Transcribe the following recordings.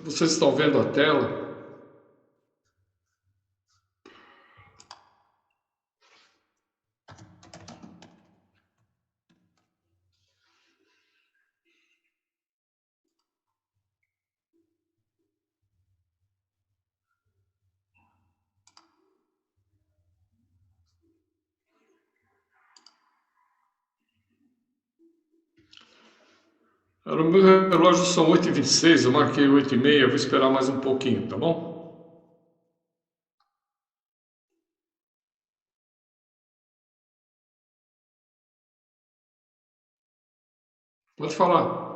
Vocês estão vendo a tela? No meu relógio são 8h26, eu marquei 8h30, eu vou esperar mais um pouquinho, tá bom? Pode falar.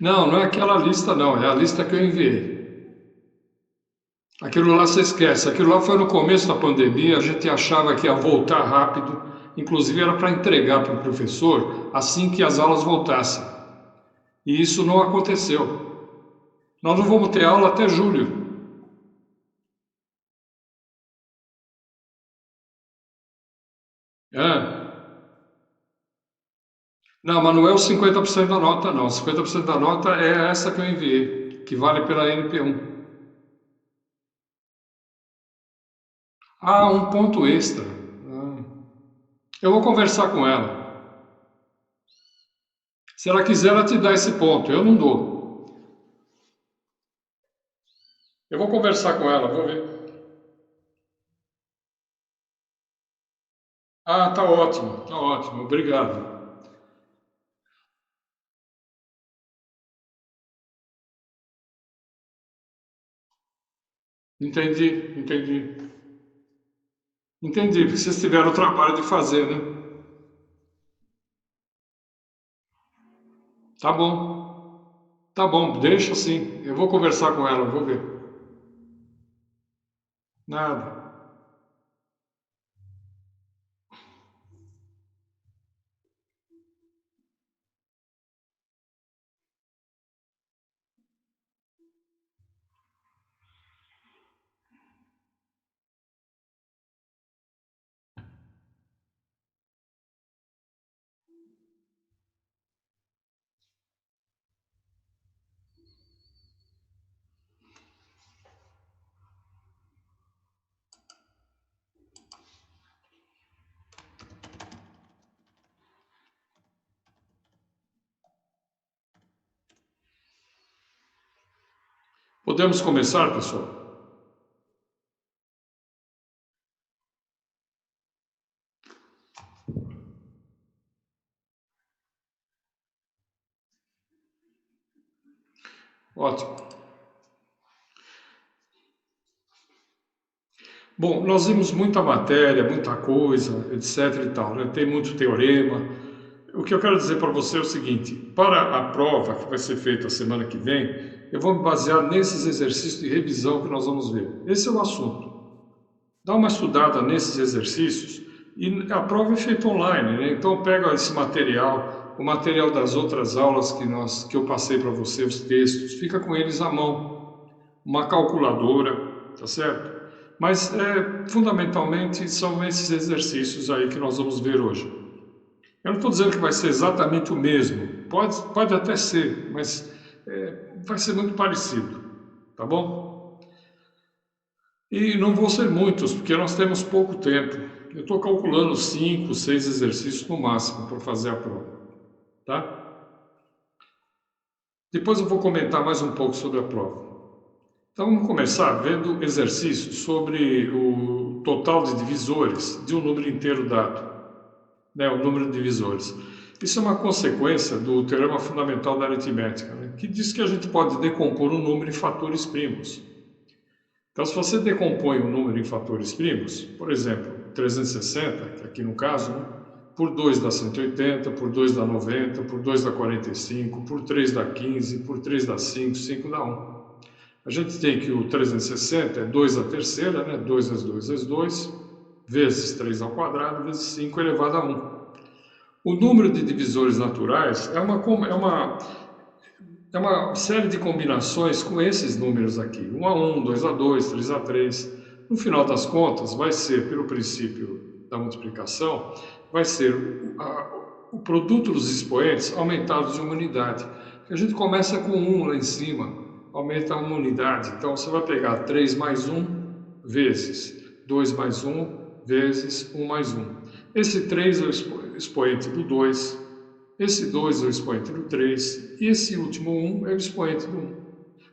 Não, não é aquela lista não, é a lista que eu enviei. Aquilo lá você esquece, aquilo lá foi no começo da pandemia, a gente achava que ia voltar rápido, inclusive era para entregar para o professor assim que as aulas voltassem. E isso não aconteceu. Nós não vamos ter aula até julho. É. Não, mas não é os 50% da nota, não. 50% da nota é essa que eu enviei, que vale pela NP1. Ah, um ponto extra. Eu vou conversar com ela. Se ela quiser, ela te dá esse ponto. Eu não dou. Eu vou conversar com ela, vou ver. Ah, tá ótimo, tá ótimo. Obrigado. Entendi, entendi. Entendi, porque vocês tiveram o trabalho de fazer, né? Tá bom, tá bom, deixa assim. Eu vou conversar com ela, vou ver. Nada. Podemos começar, pessoal? Ótimo. Bom, nós vimos muita matéria, muita coisa, etc e tal, né? Tem muito teorema. O que eu quero dizer para você é o seguinte: para a prova que vai ser feita a semana que vem, eu vou me basear nesses exercícios de revisão que nós vamos ver. Esse é o assunto. Dá uma estudada nesses exercícios e a prova é feita online, né? Então pega esse material, o material das outras aulas que eu passei para você, os textos, fica com eles à mão, uma calculadora, tá certo? Mas fundamentalmente são esses exercícios aí que nós vamos ver hoje. Eu não estou dizendo que vai ser exatamente o mesmo, pode até ser, mas vai ser muito parecido, tá bom? E não vão ser muitos, porque nós temos pouco tempo. Eu estou calculando 5, 6 exercícios no máximo para fazer a prova, tá? Depois eu vou comentar mais um pouco sobre a prova. Então vamos começar vendo exercícios sobre o total de divisores de um número inteiro dado, né? O número de divisores. Isso é uma consequência do teorema fundamental da aritmética, né? Que diz que a gente pode decompor um número em fatores primos. Então, se você decompõe um número em fatores primos, por exemplo, 360, que aqui no caso, né, por 2 dá 180, por 2 dá 90, por 2 dá 45, por 3 dá 15, por 3 dá 5, 5 dá 1. A gente tem que o 360 é 2 à terceira, né? 2 vezes 2 vezes 2, vezes 3 ao quadrado, vezes 5 elevado a 1. O número de divisores naturais é uma série de combinações com esses números aqui. 1 a 1, 2 a 2, 3 a 3. No final das contas, vai ser, pelo princípio da multiplicação, vai ser o produto dos expoentes aumentados em uma unidade. A gente começa com 1 lá em cima, aumenta uma unidade. Então, você vai pegar 3 mais 1 vezes 2 mais 1 vezes 1 mais 1. Esse 3 é o expoente do 2. Esse 2 é o expoente do 3, e esse último 1 é o expoente do 1.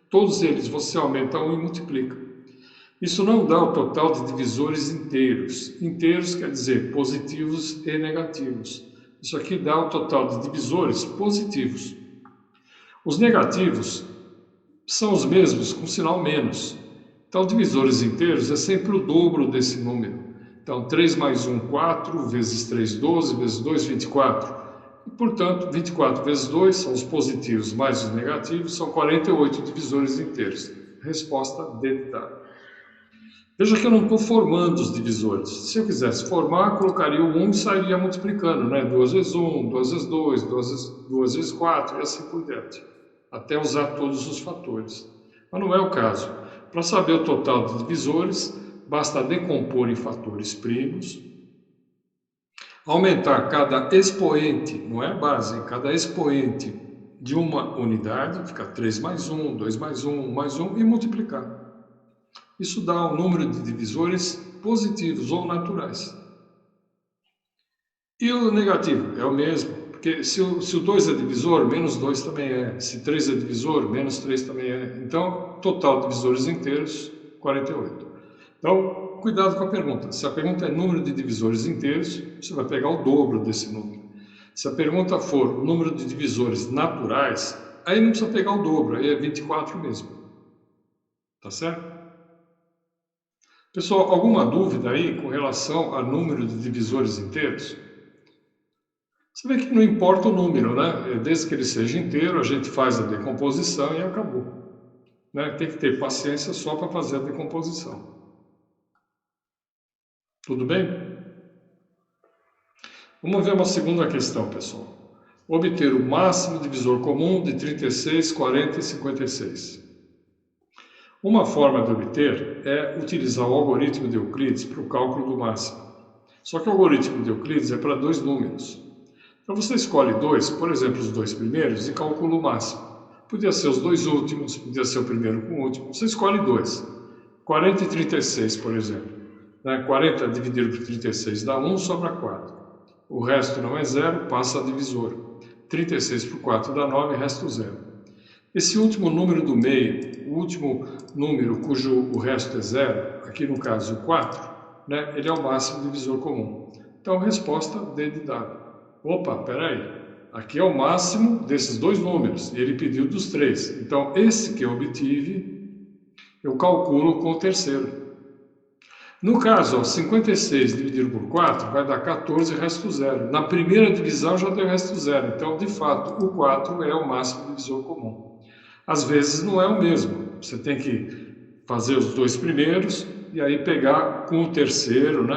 Todos eles você aumenta 1 e multiplica. Isso não dá o total de divisores inteiros. Inteiros quer dizer positivos e negativos. Isso aqui dá o total de divisores positivos. Os negativos são os mesmos, com sinal menos. Então, divisores inteiros é sempre o dobro desse número. Então, 3 mais 1, 4, vezes 3, 12, vezes 2, 24. E, portanto, 24 vezes 2 são os positivos mais os negativos, são 48 divisores inteiros. Resposta D de dado. Veja que eu não estou formando os divisores. Se eu quisesse formar, colocaria o 1 e sairia multiplicando, né? 2 vezes 1, 2 vezes 2, 2 vezes 4 e assim por diante, até usar todos os fatores. Mas não é o caso. Para saber o total de divisores, basta decompor em fatores primos, aumentar cada expoente, não é a base, cada expoente de uma unidade, fica 3 mais 1, 2 mais 1, 1 mais 1, e multiplicar. Isso dá um número de divisores positivos ou naturais. E o negativo é o mesmo, porque se o 2 é divisor, menos 2 também é. Se 3 é divisor, menos 3 também é. Então, total de divisores inteiros, 48. Então, cuidado com a pergunta. Se a pergunta é número de divisores inteiros, você vai pegar o dobro desse número. Se a pergunta for número de divisores naturais, aí não precisa pegar o dobro, aí é 24 mesmo. Tá certo? Pessoal, alguma dúvida aí com relação a número de divisores inteiros? Você vê que não importa o número, né? Desde que ele seja inteiro, a gente faz a decomposição e acabou. Né? Tem que ter paciência só para fazer a decomposição. Tudo bem? Vamos ver uma segunda questão, pessoal. Obter o máximo divisor comum de 36, 40 e 56. Uma forma de obter é utilizar o algoritmo de Euclides para o cálculo do máximo. Só que o algoritmo de Euclides é para dois números. Então você escolhe dois, por exemplo, os dois primeiros, e calcula o máximo. Podia ser os dois últimos, podia ser o primeiro com o último. Você escolhe dois. 40 e 36, por exemplo. 40 dividido por 36 dá 1, sobra 4. O resto não é zero, passa a divisor. 36 por 4 dá 9, resta o zero. Esse último número do meio, o último número cujo o resto é zero, aqui no caso o 4, ele é o máximo divisor comum. Então, resposta D de dado. Opa, peraí, aqui é o máximo desses dois números, e ele pediu dos três. Então, esse que eu obtive, eu calculo com o terceiro. No caso, 56 dividido por 4 vai dar 14 resto zero. Na primeira divisão já deu resto zero, então, de fato, o 4 é o máximo divisor comum. Às vezes não é o mesmo, você tem que fazer os dois primeiros e aí pegar com o terceiro,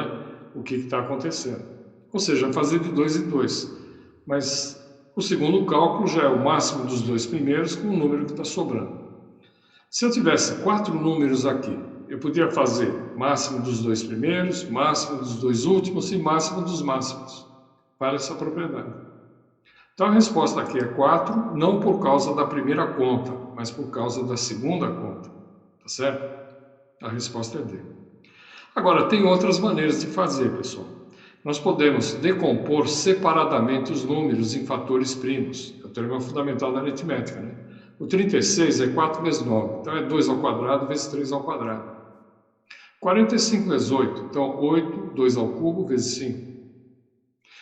o que está acontecendo. Ou seja, fazer de 2 em 2. Mas o segundo cálculo já é o máximo dos dois primeiros com o número que está sobrando. Se eu tivesse 4 números aqui, eu podia fazer máximo dos dois primeiros, máximo dos dois últimos e máximo dos máximos para essa propriedade. Então a resposta aqui é 4, não por causa da primeira conta, mas por causa da segunda conta. Tá certo? A resposta é D. Agora, tem outras maneiras de fazer, pessoal. Nós podemos decompor separadamente os números em fatores primos. É o teorema fundamental da aritmética, O 36 é 4 vezes 9, então é 2 ao quadrado vezes 3 ao quadrado. 45 vezes 8, então 8, 2 ao cubo vezes 5.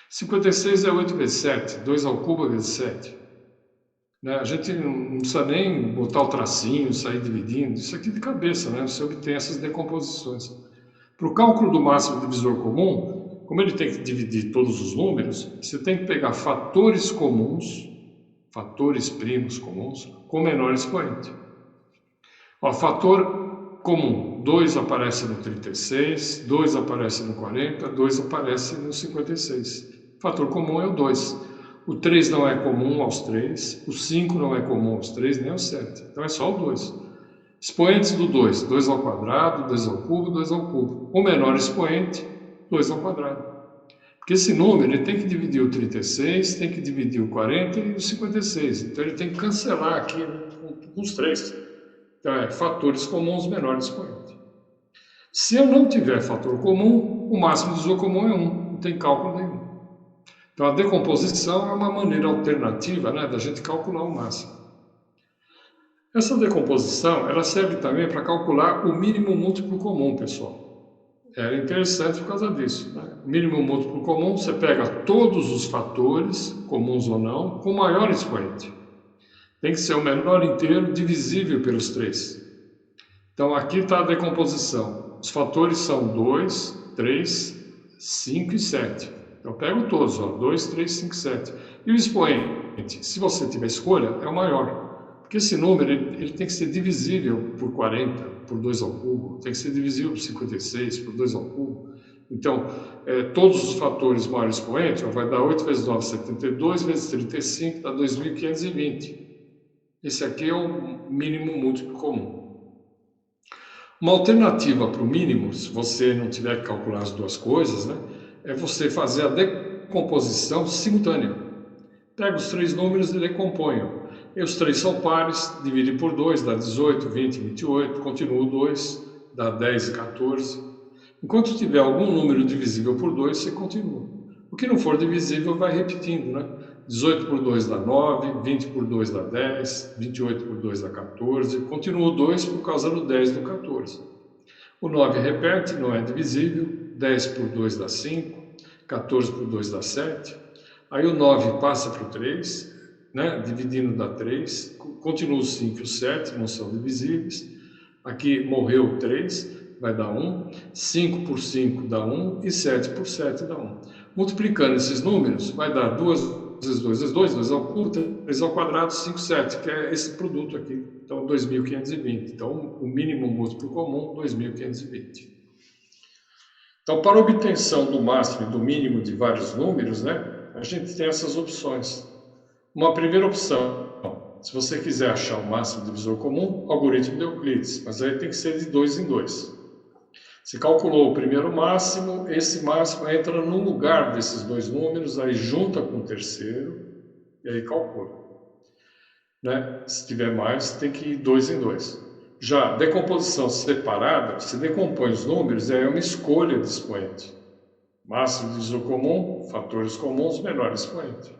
56 é 8 vezes 7, 2 ao cubo vezes 7. A gente não precisa nem botar o tracinho, sair dividindo, isso aqui de cabeça, Você obtém essas decomposições. Para o cálculo do máximo divisor comum, como ele tem que dividir todos os números, você tem que pegar fatores comuns, fatores primos comuns, com menor expoente. Fator comum, 2 aparece no 36, 2 aparece no 40, 2 aparece no 56. Fator comum é o 2. O 3 não é comum aos 3, o 5 não é comum aos 3, nem ao 7. Então é só o 2. Expoentes do 2, 2 ao quadrado, 2 ao cubo, 2 ao cubo. O menor expoente, 2 ao quadrado. Porque esse número ele tem que dividir o 36, tem que dividir o 40 e o 56. Então ele tem que cancelar aqui, né, com os 3. Então é fatores comuns menor expoente. Se eu não tiver fator comum, o máximo divisor comum é 1. Não tem cálculo nenhum. Então, a decomposição é uma maneira alternativa, né, da gente calcular o máximo. Essa decomposição ela serve também para calcular o mínimo múltiplo comum, pessoal. É interessante por causa disso. Né? O mínimo múltiplo comum, você pega todos os fatores, comuns ou não, com o maior expoente. Tem que ser o menor inteiro divisível pelos 3. Então, aqui está a decomposição. Os fatores são 2, 3, 5 e 7. Então, eu pego todos, ó, 2, 3, 5, 7. E o expoente, se você tiver escolha, é o maior. Porque esse número ele tem que ser divisível por 40, por 2 ao cubo. Tem que ser divisível por 56, por 2 ao cubo. Então, todos os fatores maior expoente, ó, vai dar 8 vezes 9, 72, vezes 35, dá 2.520. Esse aqui é o mínimo múltiplo comum. Uma alternativa para o mínimo, se você não tiver que calcular as duas coisas, né, é você fazer a decomposição simultânea. Pega os 3 números e decomponha. E os 3 são pares, divide por 2, dá 18, 20, 28, continua o 2, dá 10 e 14. Enquanto tiver algum número divisível por 2, você continua. O que não for divisível vai repetindo, né? 18 por 2 dá 9, 20 por 2 dá 10, 28 por 2 dá 14, continua o 2 por causa do 10 do 14. O 9 repete, não é divisível, 10 por 2 dá 5, 14 por 2 dá 7, aí o 9 passa para o 3, né? Dividindo dá 3, continua o 5 e o 7, não são divisíveis, aqui morreu o 3, vai dar 1, 5 por 5 dá 1 e 7 por 7 dá 1. Multiplicando esses números, vai dar 2 vezes 2 vezes 2, 2 ao cubo, 3 ao quadrado, 5, 7, que é esse produto aqui. Então, 2.520. Então, o mínimo múltiplo comum, 2.520. Então, para obtenção do máximo e do mínimo de vários números, né, a gente tem essas opções. Uma primeira opção, se você quiser achar o máximo divisor comum, algoritmo de Euclides, mas aí tem que ser de 2 em 2. Você calculou o primeiro máximo, esse máximo entra no lugar desses 2 números, aí junta com o terceiro, e aí calcula. Né? Se tiver mais, tem que ir 2 em 2. Já decomposição separada, se decompõe os números, é uma escolha de expoente. Máximo divisor comum, fatores comuns, menor expoente.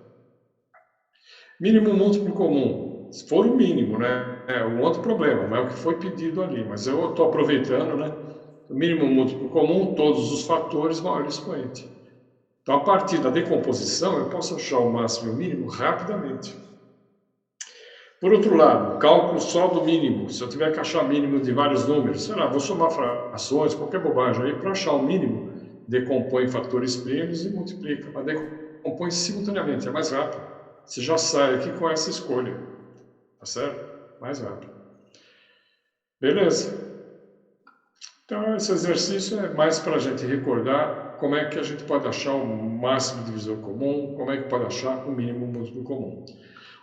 Mínimo múltiplo comum, se for o mínimo, né? É um outro problema, não é o que foi pedido ali, mas eu estou aproveitando, né? O mínimo múltiplo comum, todos os fatores, maior expoente. Então, a partir da decomposição, eu posso achar o máximo e o mínimo rapidamente. Por outro lado, cálculo só do mínimo. Se eu tiver que achar mínimo de vários números, sei lá, vou somar frações, qualquer bobagem aí, para achar o mínimo, decompõe fatores primos e multiplica. Mas decompõe simultaneamente, é mais rápido. Você já sai aqui com essa escolha. Tá certo? Mais rápido. Beleza? Então, esse exercício é mais para a gente recordar como é que a gente pode achar o máximo divisor comum, como é que pode achar o mínimo múltiplo comum.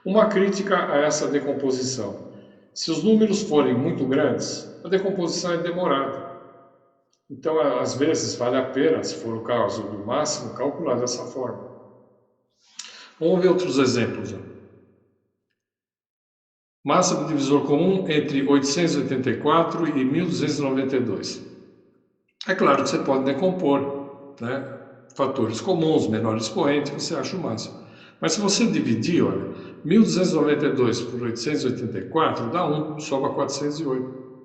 Uma crítica a essa decomposição. Se os números forem muito grandes, a decomposição é demorada. Então, às vezes, vale a pena, se for o caso do máximo, calcular dessa forma. Vamos ver outros exemplos. Máximo divisor comum entre 884 e 1292. É claro que você pode decompor, né? Fatores comuns, menor expoente, você acha o máximo. Mas se você dividir, olha, 1292 por 884 dá 1, sobra 408.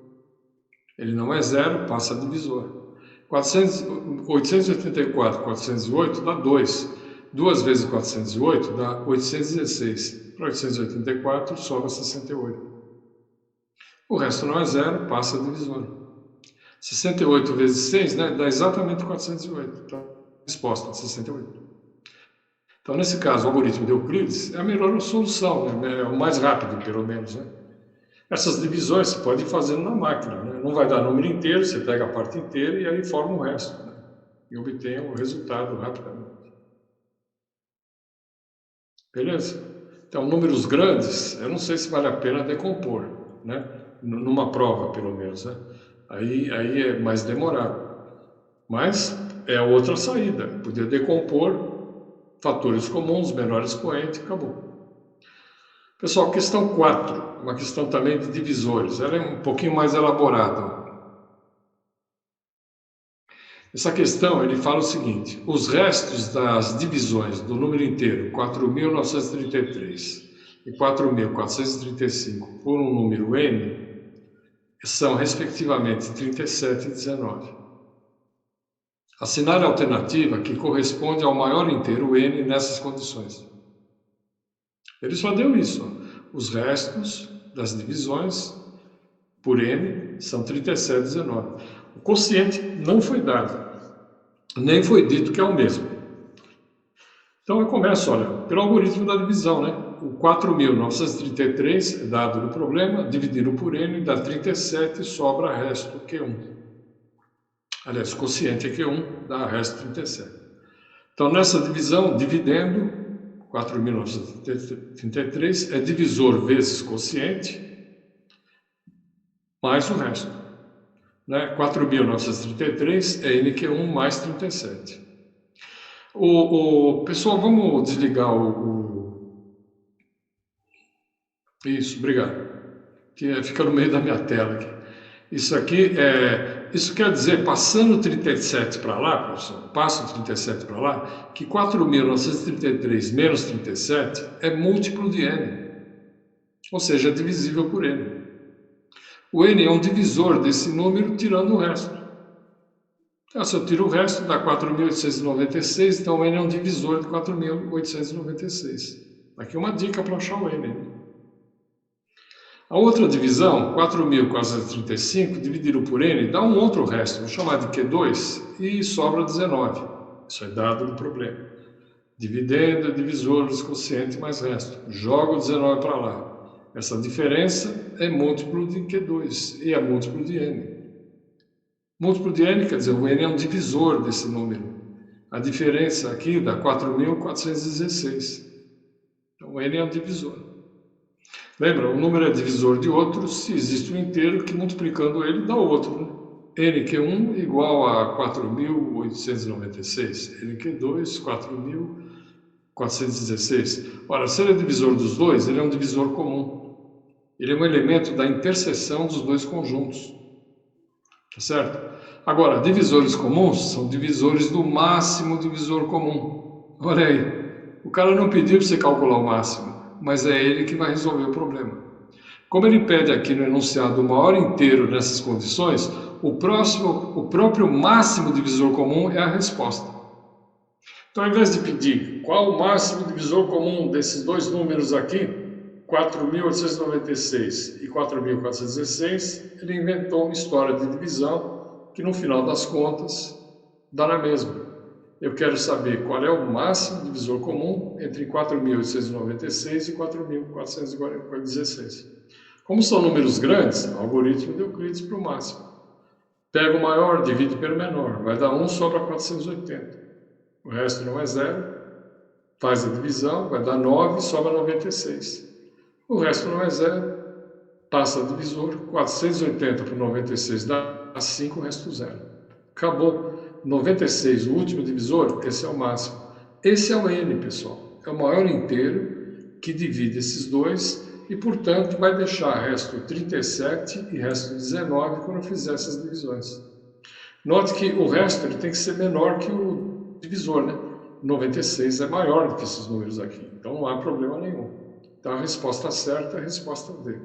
Ele não é zero, passa a divisor. 884 408 dá 2. 2 vezes 408 dá 816. Para 884 sobra 68. O resto não é zero, passa a divisor. 68 vezes 6, né, dá exatamente 408. Então, a resposta de 68. Então, nesse caso, o algoritmo de Euclides é a melhor solução, né? É o mais rápido, pelo menos. Né? Essas divisões você pode ir fazendo na máquina. Né? Não vai dar número inteiro, você pega a parte inteira e aí forma o resto. Né? E obtém o resultado rapidamente. Beleza? Então, números grandes, eu não sei se vale a pena decompor, né? Numa prova, pelo menos, né? Aí é mais demorado. Mas é a outra saída. Poder decompor fatores comuns, menor expoente, acabou. Pessoal, questão 4, uma questão também de divisores. Ela é um pouquinho mais elaborada. Essa questão, ele fala o seguinte: os restos das divisões do número inteiro 4.933 e 4.435 por um número n são, respectivamente, 37 e 19. Assinale a alternativa que corresponde ao maior inteiro n nessas condições. Ele só deu isso. Ó. Os restos das divisões por n são 37 e 19. O quociente não foi dado, nem foi dito que é o mesmo. Então eu começo, olha, pelo algoritmo da divisão, né? O 4.933 dado no problema, dividido por n dá 37 e sobra resto Q1. Aliás, o quociente é Q1, dá resto 37. Então nessa divisão, dividendo, 4.933 é divisor vezes quociente, mais o resto. Né? 4.933 é NQ1 mais 37. Pessoal, vamos desligar Isso, obrigado. Que fica no meio da minha tela aqui. Isso quer dizer, passando 37 para lá, professor, passo 37 para lá, que 4.933 menos 37 é múltiplo de n, ou seja, é divisível por n. O n é um divisor desse número tirando o resto. Então, se eu tiro o resto, dá 4.896, então o n é um divisor de 4.896. Aqui uma dica para achar o n. A outra divisão, 4.435, dividido por n, dá um outro resto, vou chamar de Q2, e sobra 19. Isso é dado no problema. Dividendo é divisor dos quocientes mais resto. Jogo 19 para lá. Essa diferença é múltiplo de Q2 e é múltiplo de n. Múltiplo de n quer dizer, o n é um divisor desse número. A diferença aqui dá 4.416. Então, o n é um divisor. Lembra, um número é divisor de outro se existe um inteiro que, multiplicando ele, dá outro. Né? NQ1 igual a 4.896. NQ2, 4.416. Ora, se ele é divisor dos dois, ele é um divisor comum. Ele é um elemento da interseção dos dois conjuntos. Tá certo? Agora, divisores comuns são divisores do máximo divisor comum. Olha aí, o cara não pediu para você calcular o máximo, mas é ele que vai resolver o problema. Como ele pede aqui no enunciado o maior inteiro nessas condições, o próprio máximo divisor comum é a resposta. Então, ao invés de pedir qual o máximo divisor comum desses dois números aqui, 4.896 e 4.416, ele inventou uma história de divisão que, no final das contas, dá na mesma. Eu quero saber qual é o máximo divisor comum entre 4.896 e 4.416. Como são números grandes, o algoritmo de Euclides para o máximo. Pega o maior, divide pelo menor, vai dar 1, sobra 480. O resto não é zero, faz a divisão, vai dar 9, sobra 96. O resto não é zero, passa a divisor, 480 por 96 dá 5, o resto zero. Acabou. 96, o último divisor, esse é o máximo. Esse é o n, pessoal. É o maior inteiro que divide esses dois e, portanto, vai deixar resto 37 e resto 19 quando eu fizer essas divisões. Note que o resto ele tem que ser menor que o divisor, né? 96 é maior do que esses números aqui, então não há problema nenhum. Então a resposta certa é a resposta D.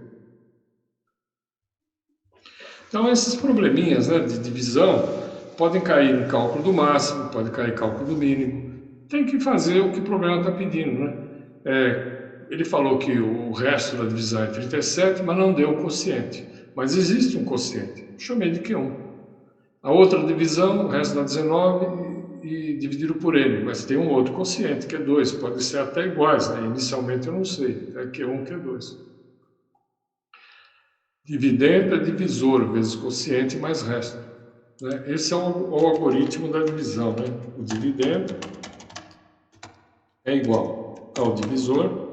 Então esses probleminhas, né, de divisão podem cair no cálculo do máximo, pode cair no cálculo do mínimo. Tem que fazer o que o problema está pedindo, né? Ele falou que o resto da divisão é 37, mas não deu o quociente. Mas existe um quociente, eu chamei de Q1. A outra divisão, o resto dá 19 e dividido por n, mas tem um outro quociente, que é 2, pode ser até iguais, né? Inicialmente eu não sei, é Q1, Q2. Dividendo é divisor vezes quociente mais resto. Né? Esse é o algoritmo da divisão. Né? O dividendo é igual total divisor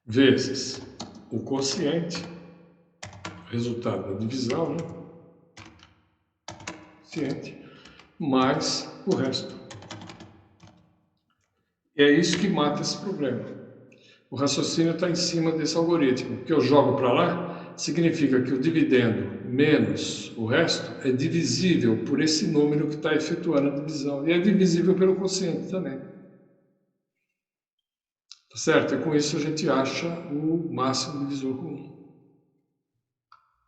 vezes o quociente, resultado da divisão, né? Quociente, mais o resto. E é isso que mata esse problema. O raciocínio está em cima desse algoritmo. O que eu jogo para lá significa que o dividendo menos o resto é divisível por esse número que está efetuando a divisão. E é divisível pelo quociente também. Tá certo? E com isso a gente acha o máximo divisor comum.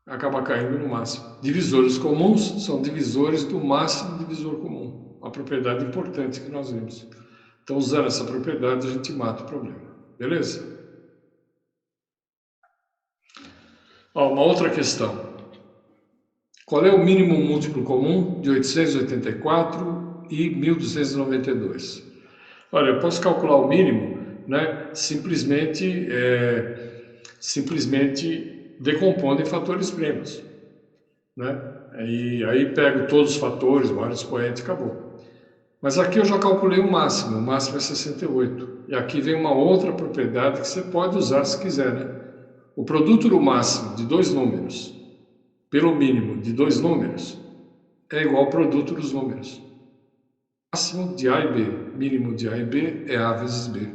Acaba caindo no máximo. Divisores comuns são divisores do máximo divisor comum. Uma propriedade importante que nós vimos. Então, usando essa propriedade, a gente mata o problema. Beleza? Ó, uma outra questão. Qual é o mínimo múltiplo comum de 884 e 1292? Olha, eu posso calcular o mínimo, né, simplesmente decompondo em fatores primos, né? Aí pego todos os fatores, maior expoente e acabou. Mas aqui eu já calculei o máximo é 68. E aqui vem uma outra propriedade que você pode usar se quiser, né? O produto do máximo de dois números pelo mínimo de dois números é igual ao produto dos números. Máximo de A e B, mínimo de A e B é A vezes B.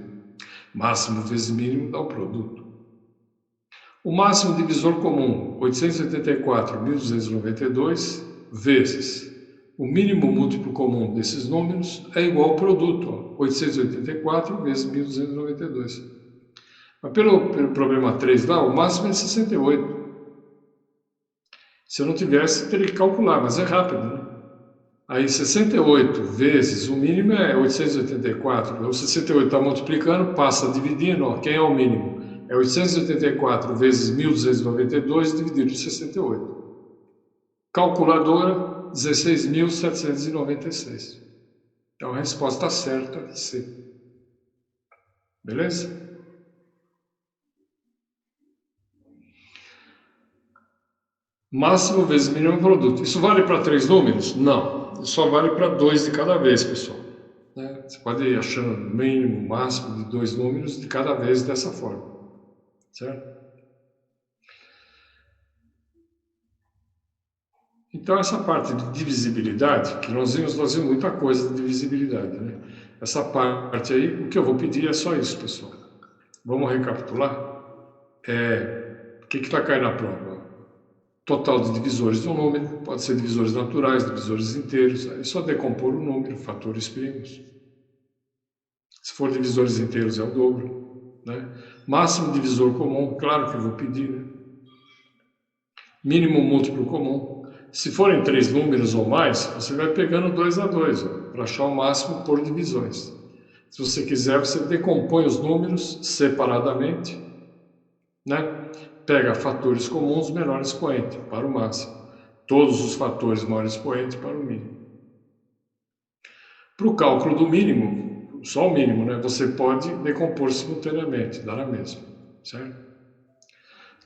Máximo vezes mínimo dá o produto. O máximo divisor comum, 884.292, vezes o mínimo múltiplo comum desses números é igual ao produto, 884 vezes 1.292. Mas pelo problema 3 lá, o máximo é 68. Se eu não tivesse, teria que calcular, mas é rápido, né? Aí 68 vezes o mínimo é 884. O 68 está multiplicando, passa dividindo, ó, quem é o mínimo? É 884 vezes 1.292 dividido por 68. Calculadora, 16.796. Então a resposta certa, C. Beleza? Máximo vezes mínimo produto. Isso vale para três números? Não. Só vale para dois de cada vez, pessoal. Né? Você pode ir achando mínimo, máximo de dois números de cada vez dessa forma. Certo? Então, essa parte de divisibilidade, que nós vimos muita coisa de divisibilidade, né? Essa parte aí, o que eu vou pedir é só isso, pessoal. Vamos recapitular? O que está caindo na prova? Total de divisores de um número, pode ser divisores naturais, divisores inteiros, é só decompor o número, fatores primos. Se for divisores inteiros é o dobro, né? Máximo divisor comum, claro que eu vou pedir, né? Mínimo múltiplo comum. Se forem três números ou mais, você vai pegando 2 a 2 para achar o máximo por divisões. Se você quiser, você decompõe os números separadamente, né? Pega fatores comuns menor expoente para o máximo. Todos os fatores maior expoente para o mínimo. Para o cálculo do mínimo, só o mínimo, né? Você pode decompor simultaneamente, dá na mesma, certo?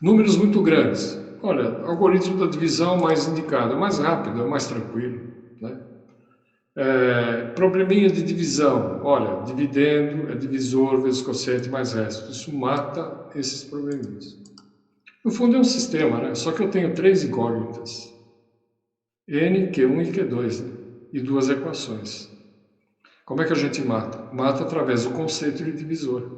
Números muito grandes. Olha, algoritmo da divisão mais indicado, é mais rápido, é mais tranquilo, né? Probleminha de divisão. Olha, dividendo é divisor vezes quociente mais resto. Isso mata esses probleminhas. No fundo é um sistema, né? Só que eu tenho três incógnitas. N, Q1 e Q2, né? E duas equações. Como é que a gente mata? Mata através do conceito de divisor.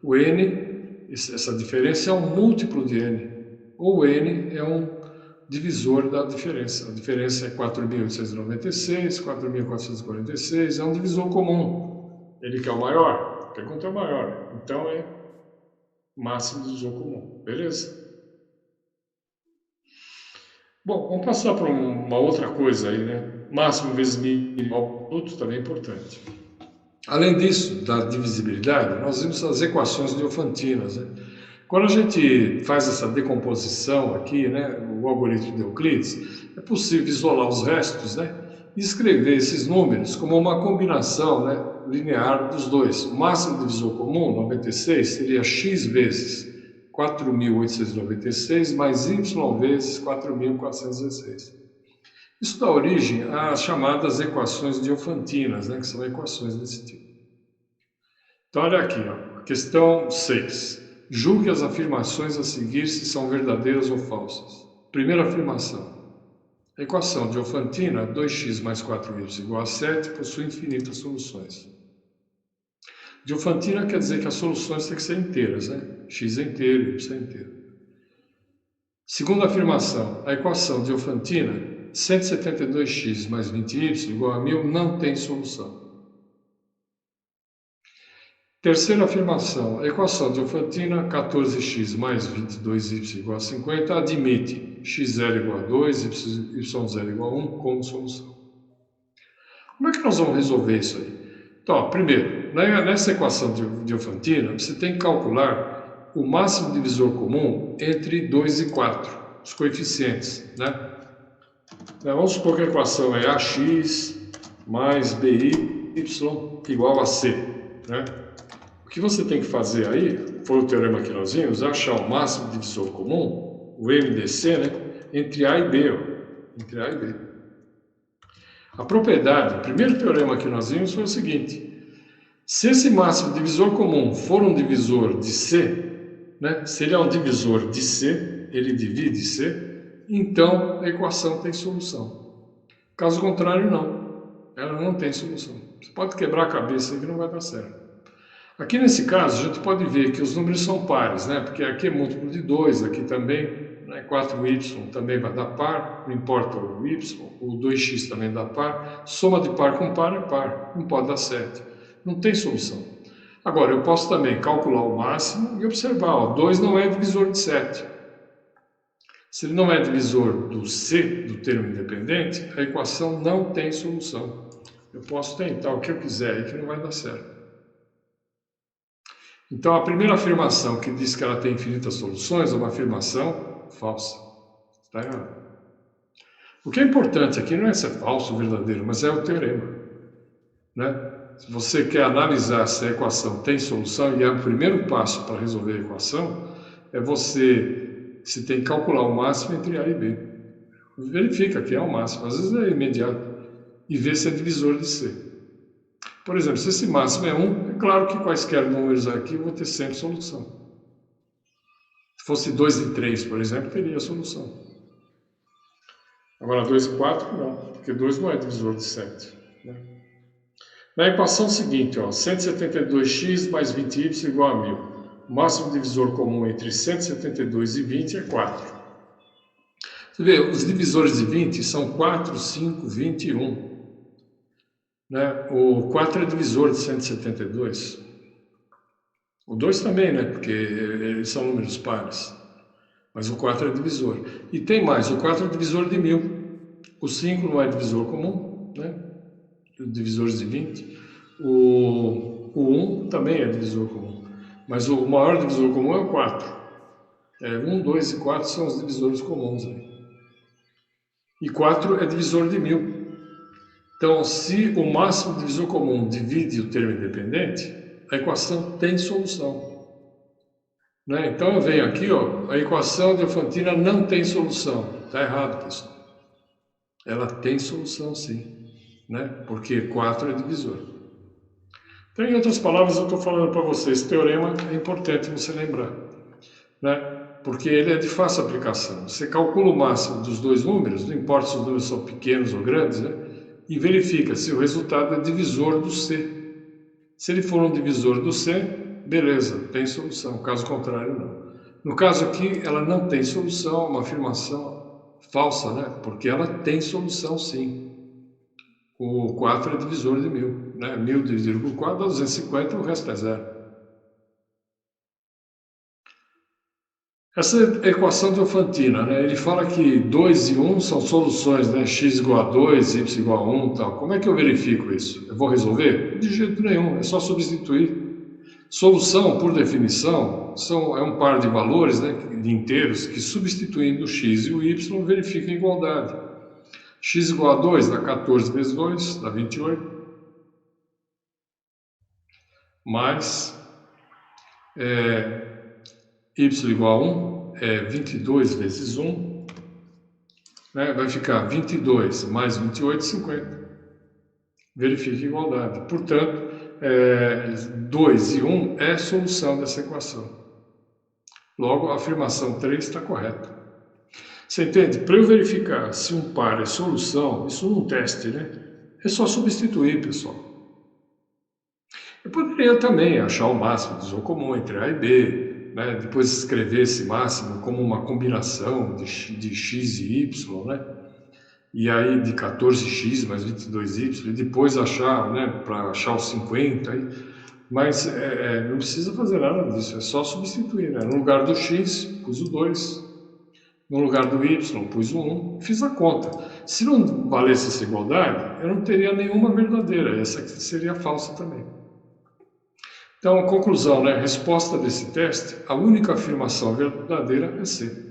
O N, essa diferença é um múltiplo de N. Ou N é um divisor da diferença. A diferença é 4.896, 4.446, é um divisor comum. Ele quer o maior? Quer quanto é o maior? Então é máximo divisor comum. Beleza? Bom, vamos passar para uma outra coisa aí, né? Máximo vezes mínimo ao produto também é importante. Além disso, da divisibilidade, nós vimos as equações diofantinas, né? Quando a gente faz essa decomposição aqui, né, o algoritmo de Euclides, é possível isolar os restos, né, e escrever esses números como uma combinação, né, linear dos dois. O máximo divisor comum, 96, seria x vezes 4.896 mais y vezes 4.416. Isso dá origem às chamadas equações diofantinas, né, que são equações desse tipo. Então, olha aqui, ó, questão 6. Julgue as afirmações a seguir se são verdadeiras ou falsas. Primeira afirmação. A equação diofantina 2x mais 4y igual a 7 possui infinitas soluções. Diofantina quer dizer que as soluções têm que ser inteiras, né? X é inteiro, y é inteiro. Segunda afirmação, a equação diofantina 172x mais 20y igual a 1000 não tem solução. Terceira afirmação, a equação diofantina 14x mais 22y igual a 50 admite x0 igual a 2, y0 igual a 1 como solução. Como é que nós vamos resolver isso aí? Então, primeiro, nessa equação diofantina, você tem que calcular o máximo divisor comum entre 2 e 4, os coeficientes, né? Vamos supor que a equação é ax mais by igual a c, né? O que você tem que fazer aí, foi o teorema que nós vimos, é achar o máximo divisor comum, o MDC, né? Entre A e B, ó, entre A e B. A propriedade, o primeiro teorema que nós vimos foi o seguinte: se esse máximo divisor comum for um divisor de C, né? Se ele é um divisor de C, ele divide C, então a equação tem solução. Caso contrário, não. Ela não tem solução. Você pode quebrar a cabeça aí que não vai dar certo. Aqui nesse caso, a gente pode ver que os números são pares, né? Porque aqui é múltiplo de 2, aqui também, né? 4y também vai dar par, não importa o y, o 2x também dá par. Soma de par com par é par, não pode dar 7. Não tem solução. Agora, eu posso também calcular o máximo e observar, ó, 2 não é divisor de 7. Se ele não é divisor do C, do termo independente, a equação não tem solução. Eu posso tentar o que eu quiser aí que não vai dar certo. Então, a primeira afirmação que diz que ela tem infinitas soluções é uma afirmação falsa. Está errado. O que é importante aqui não é se é falso ou verdadeiro, mas é o teorema, né? Se você quer analisar se a equação tem solução, e é o primeiro passo para resolver a equação, é você se tem que calcular o máximo entre A e B. Verifica que é o máximo, às vezes é imediato, e vê se é divisor de C. Por exemplo, se esse máximo é 1, é claro que quaisquer números aqui vão ter sempre solução. Se fosse 2 e 3, por exemplo, teria solução. Agora 2 e 4 não, porque 2 não é divisor de 7. Né? Na equação seguinte, ó, 172x mais 20y igual a 1000. O máximo divisor comum entre 172 e 20 é 4. Você vê, os divisores de 20 são 4, 5, 20 e 1. Né? O 4 é divisor de 172. O 2 também, né? Porque eles são números pares. Mas o 4 é divisor. E tem mais, o 4 é divisor de 1000. O 5 não é divisor comum, né? Divisores de 20. O 1 também é divisor comum. Mas o maior divisor comum é o 4. 1, 2 e 4 são os divisores comuns aí. E 4 é divisor de 1000. Então, se o máximo divisor comum divide o termo independente, a equação tem solução. Né? Então, eu venho aqui, ó, a equação diofantina não tem solução. Está errado, pessoal. Ela tem solução, sim. Né? Porque 4 é divisor. Então, em outras palavras, eu estou falando para vocês, esse teorema é importante você lembrar. Né? Porque ele é de fácil aplicação. Você calcula o máximo dos dois números, não importa se os números são pequenos ou grandes, né? E verifica se o resultado é divisor do C. Se ele for um divisor do C, beleza, tem solução. Caso contrário, não. No caso aqui, ela não tem solução, é uma afirmação falsa, né? Porque ela tem solução, sim. O 4 é divisor de 1000, né? 1000 dividido por 4 dá 250, o resto é zero. Essa equação diofantina, né? Ele fala que 2 e 1 são soluções, né? X igual a 2, y igual a 1 tal. Como é que eu verifico isso? Eu vou resolver? De jeito nenhum, é só substituir. Solução, por definição, é um par de valores, né, de inteiros, que substituindo o x e o y verifica a igualdade. X igual a 2 dá 14 vezes 2, dá 28. Mais y igual a 1 é 22 vezes 1, né, vai ficar 22 mais 28, 50. Verifica a igualdade. Portanto, 2 e 1 é solução dessa equação. Logo, a afirmação 3 está correta. Você entende? Para eu verificar se um par é solução, isso num teste, né? É só substituir, pessoal. Eu poderia também achar o máximo de isomo comum entre A e B, né? Depois escrever esse máximo como uma combinação de x e y, né? E aí de 14x mais 22y, e depois achar, né, para achar os 50, aí, mas não precisa fazer nada disso, é só substituir, né? No lugar do x, pus o 2, no lugar do y, pus o 1, fiz a conta. Se não valesse essa igualdade, eu não teria nenhuma verdadeira, essa aqui seria falsa também. Então, conclusão, né? Resposta desse teste, a única afirmação verdadeira é C.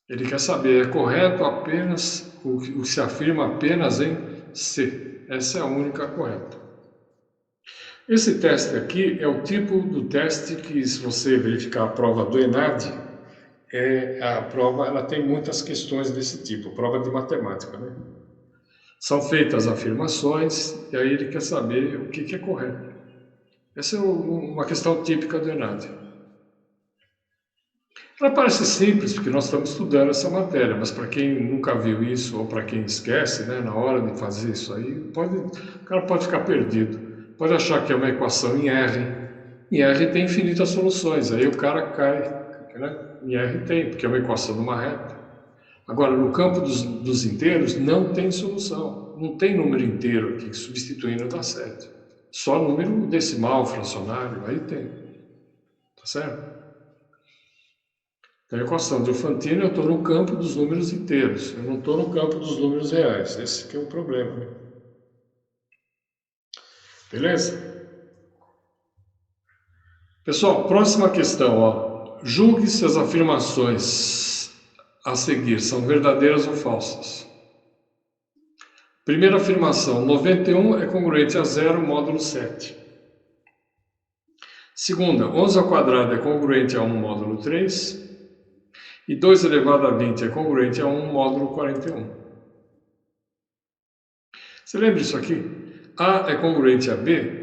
Ele quer saber, é correto apenas o que se afirma apenas em C. Essa é a única correta. Esse teste aqui é o tipo do teste que, se você verificar a prova do ENAD, a prova ela tem muitas questões desse tipo, prova de matemática, né? São feitas afirmações e aí ele quer saber o que é correto. Essa é uma questão típica do ENAD. Ela parece simples, porque nós estamos estudando essa matéria, mas para quem nunca viu isso, ou para quem esquece, né, na hora de fazer isso aí, o cara pode ficar perdido. Pode achar que é uma equação em R. Em R tem infinitas soluções, aí o cara cai, né? Em R tem, porque é uma equação de uma reta. Agora, no campo dos inteiros, não tem solução. Não tem número inteiro aqui, substituindo dá certo. Só número decimal, fracionário, aí tem. Tá certo? Então, a equação de Fantino, eu estou no campo dos números inteiros, eu não estou no campo dos números reais. Esse que é o problema. Né? Beleza? Pessoal, próxima questão. Ó. Julgue se as afirmações a seguir são verdadeiras ou falsas. Primeira afirmação, 91 é congruente a 0 módulo 7. Segunda, 11 ao quadrado é congruente a 1 módulo 3. E 2 elevado a 20 é congruente a 1 módulo 41. Você lembra disso aqui? A é congruente a B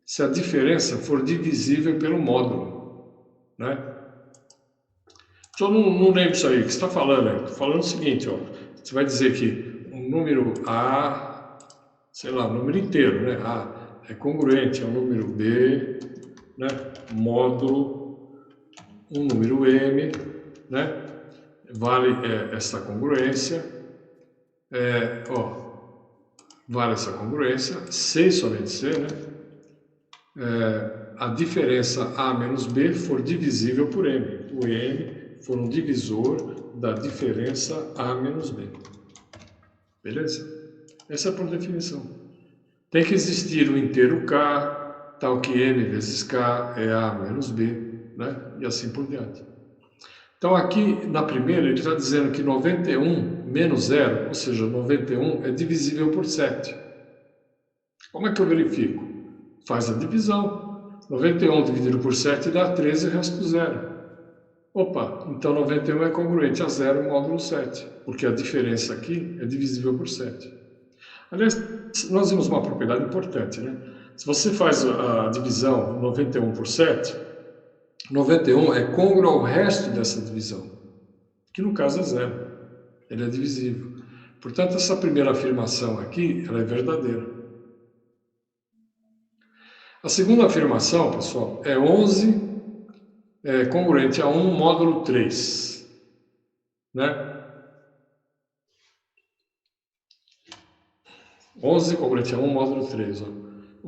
se a diferença for divisível pelo módulo. Né? Então não lembro isso aí. O que você está falando? Estou falando o seguinte, ó. Você vai dizer que um número A, sei lá, um número inteiro, né? A é congruente ao número B, né? Módulo um número M, né? Vale essa congruência. Vale essa congruência, C somente C, né? A diferença A menos B for divisível por M. O M for um divisor da diferença A menos B. Beleza? Essa é por definição. Tem que existir o inteiro K, tal que M vezes K é A menos B, né? E assim por diante. Então aqui na primeira ele está dizendo que 91 menos 0, ou seja, 91 é divisível por 7. Como é que eu verifico? Faz a divisão. 91 dividido por 7 dá 13, resto 0. Opa, então 91 é congruente a 0 módulo 7, porque a diferença aqui é divisível por 7. Aliás, nós vimos uma propriedade importante, né? Se você faz a divisão 91 por 7, 91 é congruo ao resto dessa divisão, que no caso é 0. Ele é divisível. Portanto, essa primeira afirmação aqui, ela é verdadeira. A segunda afirmação, pessoal, é 11 congruente a 1 módulo 3. Né? 11 congruente a 1 módulo 3. Ó.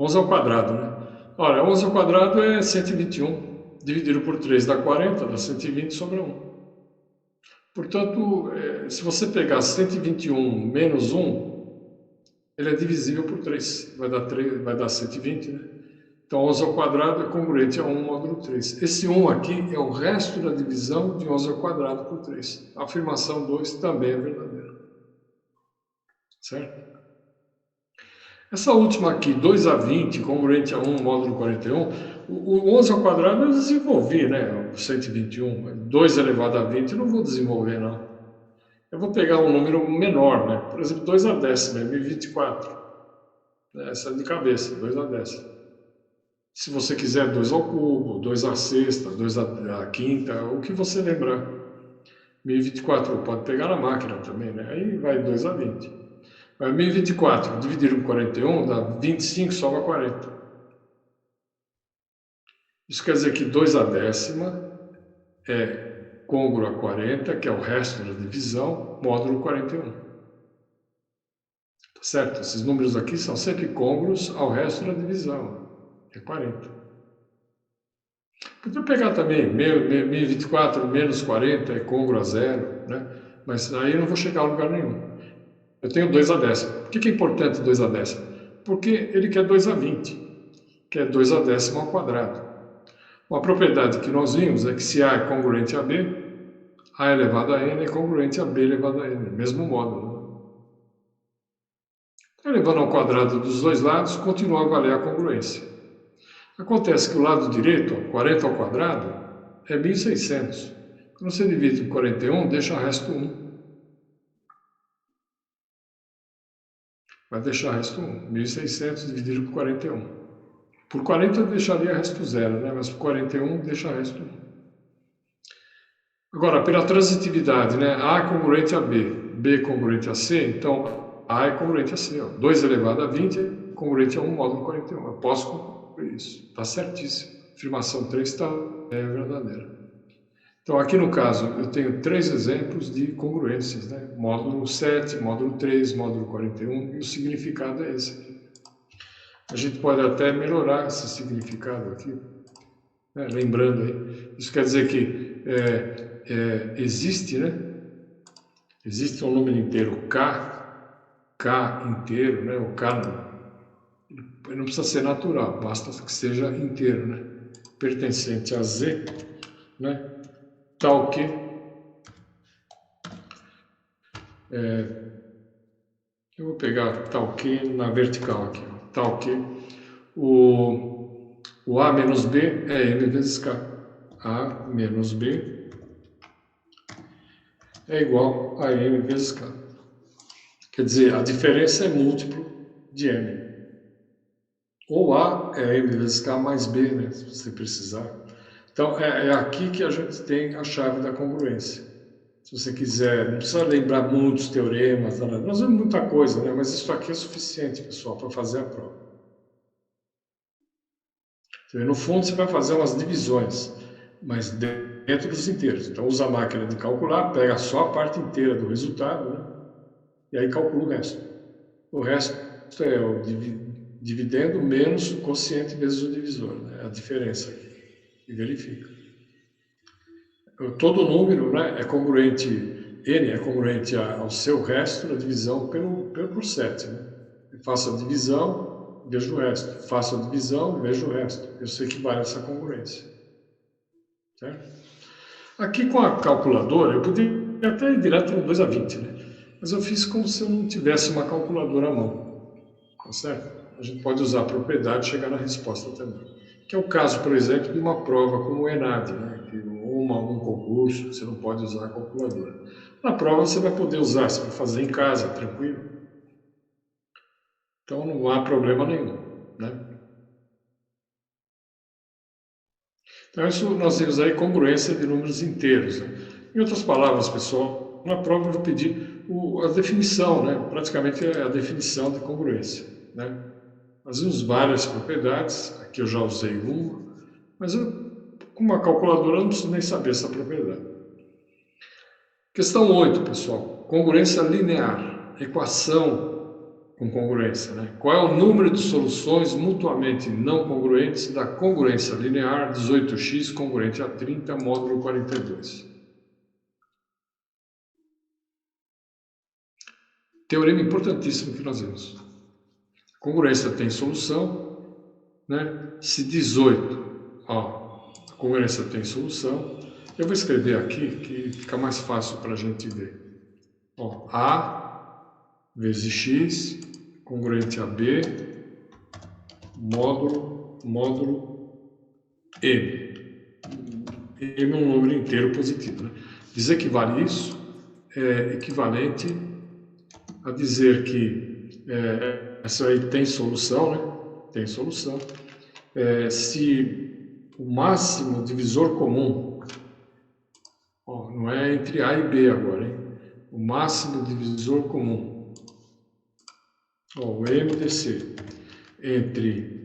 11 ao quadrado, né? Ora, 11 ao quadrado é 121. Dividido por 3 dá 40, dá 120, sobra 1. Portanto, se você pegar 121 menos 1, ele é divisível por 3. Vai dar 120, né? Então, 11 ao quadrado é congruente a 1 módulo 3. Esse 1 aqui é o resto da divisão de 11 ao quadrado por 3. A afirmação 2 também é verdadeira. Certo? Essa última aqui, 2 a 20, congruente a 1 módulo 41, o 11 ao quadrado eu desenvolvi, né? O 121. 2 elevado a 20 eu não vou desenvolver, não. Eu vou pegar um número menor, né? Por exemplo, 2 a décima é 1024. Essa é de cabeça, 2 a décima. Se você quiser 2 ao cubo, 2 à sexta, 2 à quinta, o que você lembrar. 1024 pode pegar na máquina também, né? Aí vai 2 a 20. Mas 1024 dividido por 41 dá 25, sobra 40. Isso quer dizer que 2 a décima é côngruo a 40, que é o resto da divisão, módulo 41. Tá certo? Esses números aqui são sempre côngruos ao resto da divisão. É 40. Podia pegar também 1024 menos 40 é côngruo a zero, né? Mas aí eu não vou chegar a lugar nenhum. Eu tenho 2 a décima. Por que é importante 2 a décima? Porque ele quer 2 a 20, que é 2 a décima ao quadrado. Uma propriedade que nós vimos é que se A é congruente a B, A elevado a N é congruente a B elevado a N, mesmo módulo. Né? Elevando ao quadrado dos dois lados, continua a valer a congruência. Acontece que o lado direito, 40 ao quadrado, é 1600. Quando você divide por 41, deixa resto 1. Vai deixar resto 1. 1600 dividido por 41. Por 40 eu deixaria resto 0, né? Mas por 41 deixa resto 1. Agora, pela transitividade, né? A é congruente a B, B é congruente a C, então A é congruente a C. Ó. 2 elevado a 20 é congruente a 1 módulo 41. Eu posso concluir isso. Está certíssimo. Afirmação 3 está verdadeira. Então, aqui no caso, eu tenho 3 exemplos de congruências, né? Módulo 7, módulo 3, módulo 41, e o significado é esse aqui. A gente pode até melhorar esse significado aqui, né? Lembrando aí. Isso quer dizer que existe, né? Existe um número inteiro K inteiro, né? O K não precisa ser natural, basta que seja inteiro, né? Pertencente a Z, né? Tal que eu vou pegar tal que na vertical aqui, ó, tal que o A menos B é M vezes K. A menos B é igual a M vezes K. Quer dizer, a diferença é múltiplo de M. Ou A é M vezes K mais B, né, se você precisar. Então, é aqui que a gente tem a chave da congruência. Se você quiser, não precisa lembrar muitos teoremas, nós vemos muita coisa, né? Mas isso aqui é suficiente, pessoal, para fazer a prova. No fundo, você vai fazer umas divisões, mas dentro dos inteiros. Então, usa a máquina de calcular, pega só a parte inteira do resultado, né? E aí calcula o resto. O resto é o dividendo menos o quociente vezes o divisor, né? A diferença aqui. E verifica. Todo número, né, é congruente, n é congruente ao seu resto na divisão por 7. Né? Eu faço a divisão, vejo o resto. Faço a divisão, vejo o resto. Eu sei que vale essa congruência. Certo? Aqui com a calculadora, eu poderia até ir direto no 2 a 20, né? Mas eu fiz como se eu não tivesse uma calculadora à mão. Tá certo? A gente pode usar a propriedade e chegar na resposta também. Que é o caso, por exemplo, de uma prova como o ENAD, né? Um concurso, você não pode usar a calculadora. Na prova você vai poder usar, você vai fazer em casa, tranquilo. Então não há problema nenhum, né? Então isso nós temos aí congruência de números inteiros. Né? Em outras palavras, pessoal, na prova eu vou pedir a definição, né? Praticamente é a definição de congruência, né? Nós vimos várias propriedades, aqui eu já usei uma, mas com uma calculadora eu não preciso nem saber essa propriedade. Questão 8, pessoal. Congruência linear. Equação com congruência. Né? Qual é o número de soluções mutuamente não congruentes da congruência linear 18x congruente a 30, módulo 42? Teorema importantíssimo que nós vimos. Congruência tem solução, né? Se 18, ó, a congruência tem solução. Eu vou escrever aqui que fica mais fácil para a gente ver. Ó, A vezes x congruente a B módulo m. M é um número inteiro positivo. Né? Dizer que vale isso é equivalente a dizer que essa aí tem solução, né? Tem solução. Se o máximo divisor comum, ó, não é entre A e B agora, hein? O máximo divisor comum, ó, o MDC, entre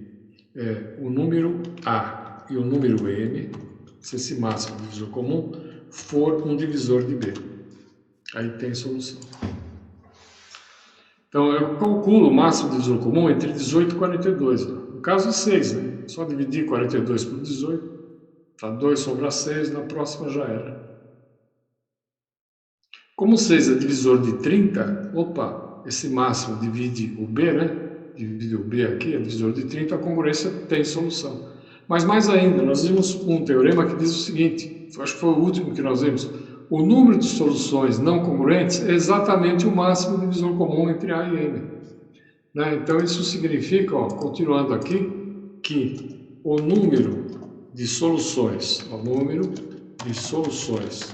o número A e o número M, se esse máximo divisor comum for um divisor de B, aí tem solução. Então, eu calculo o máximo divisor comum entre 18 e 42. No caso, é 6, né? Só dividir 42 por 18, tá 2 sobra 6, na próxima já era. Como 6 é divisor de 30, opa, esse máximo divide o B, né? Divide o B aqui, é divisor de 30, a congruência tem solução. Mas mais ainda, nós vimos um teorema que diz o seguinte, acho que foi o último que nós vimos, o número de soluções não congruentes é exatamente o máximo divisor comum entre A e M. Né? Então, isso significa, ó, continuando aqui, que o número de soluções, o número de soluções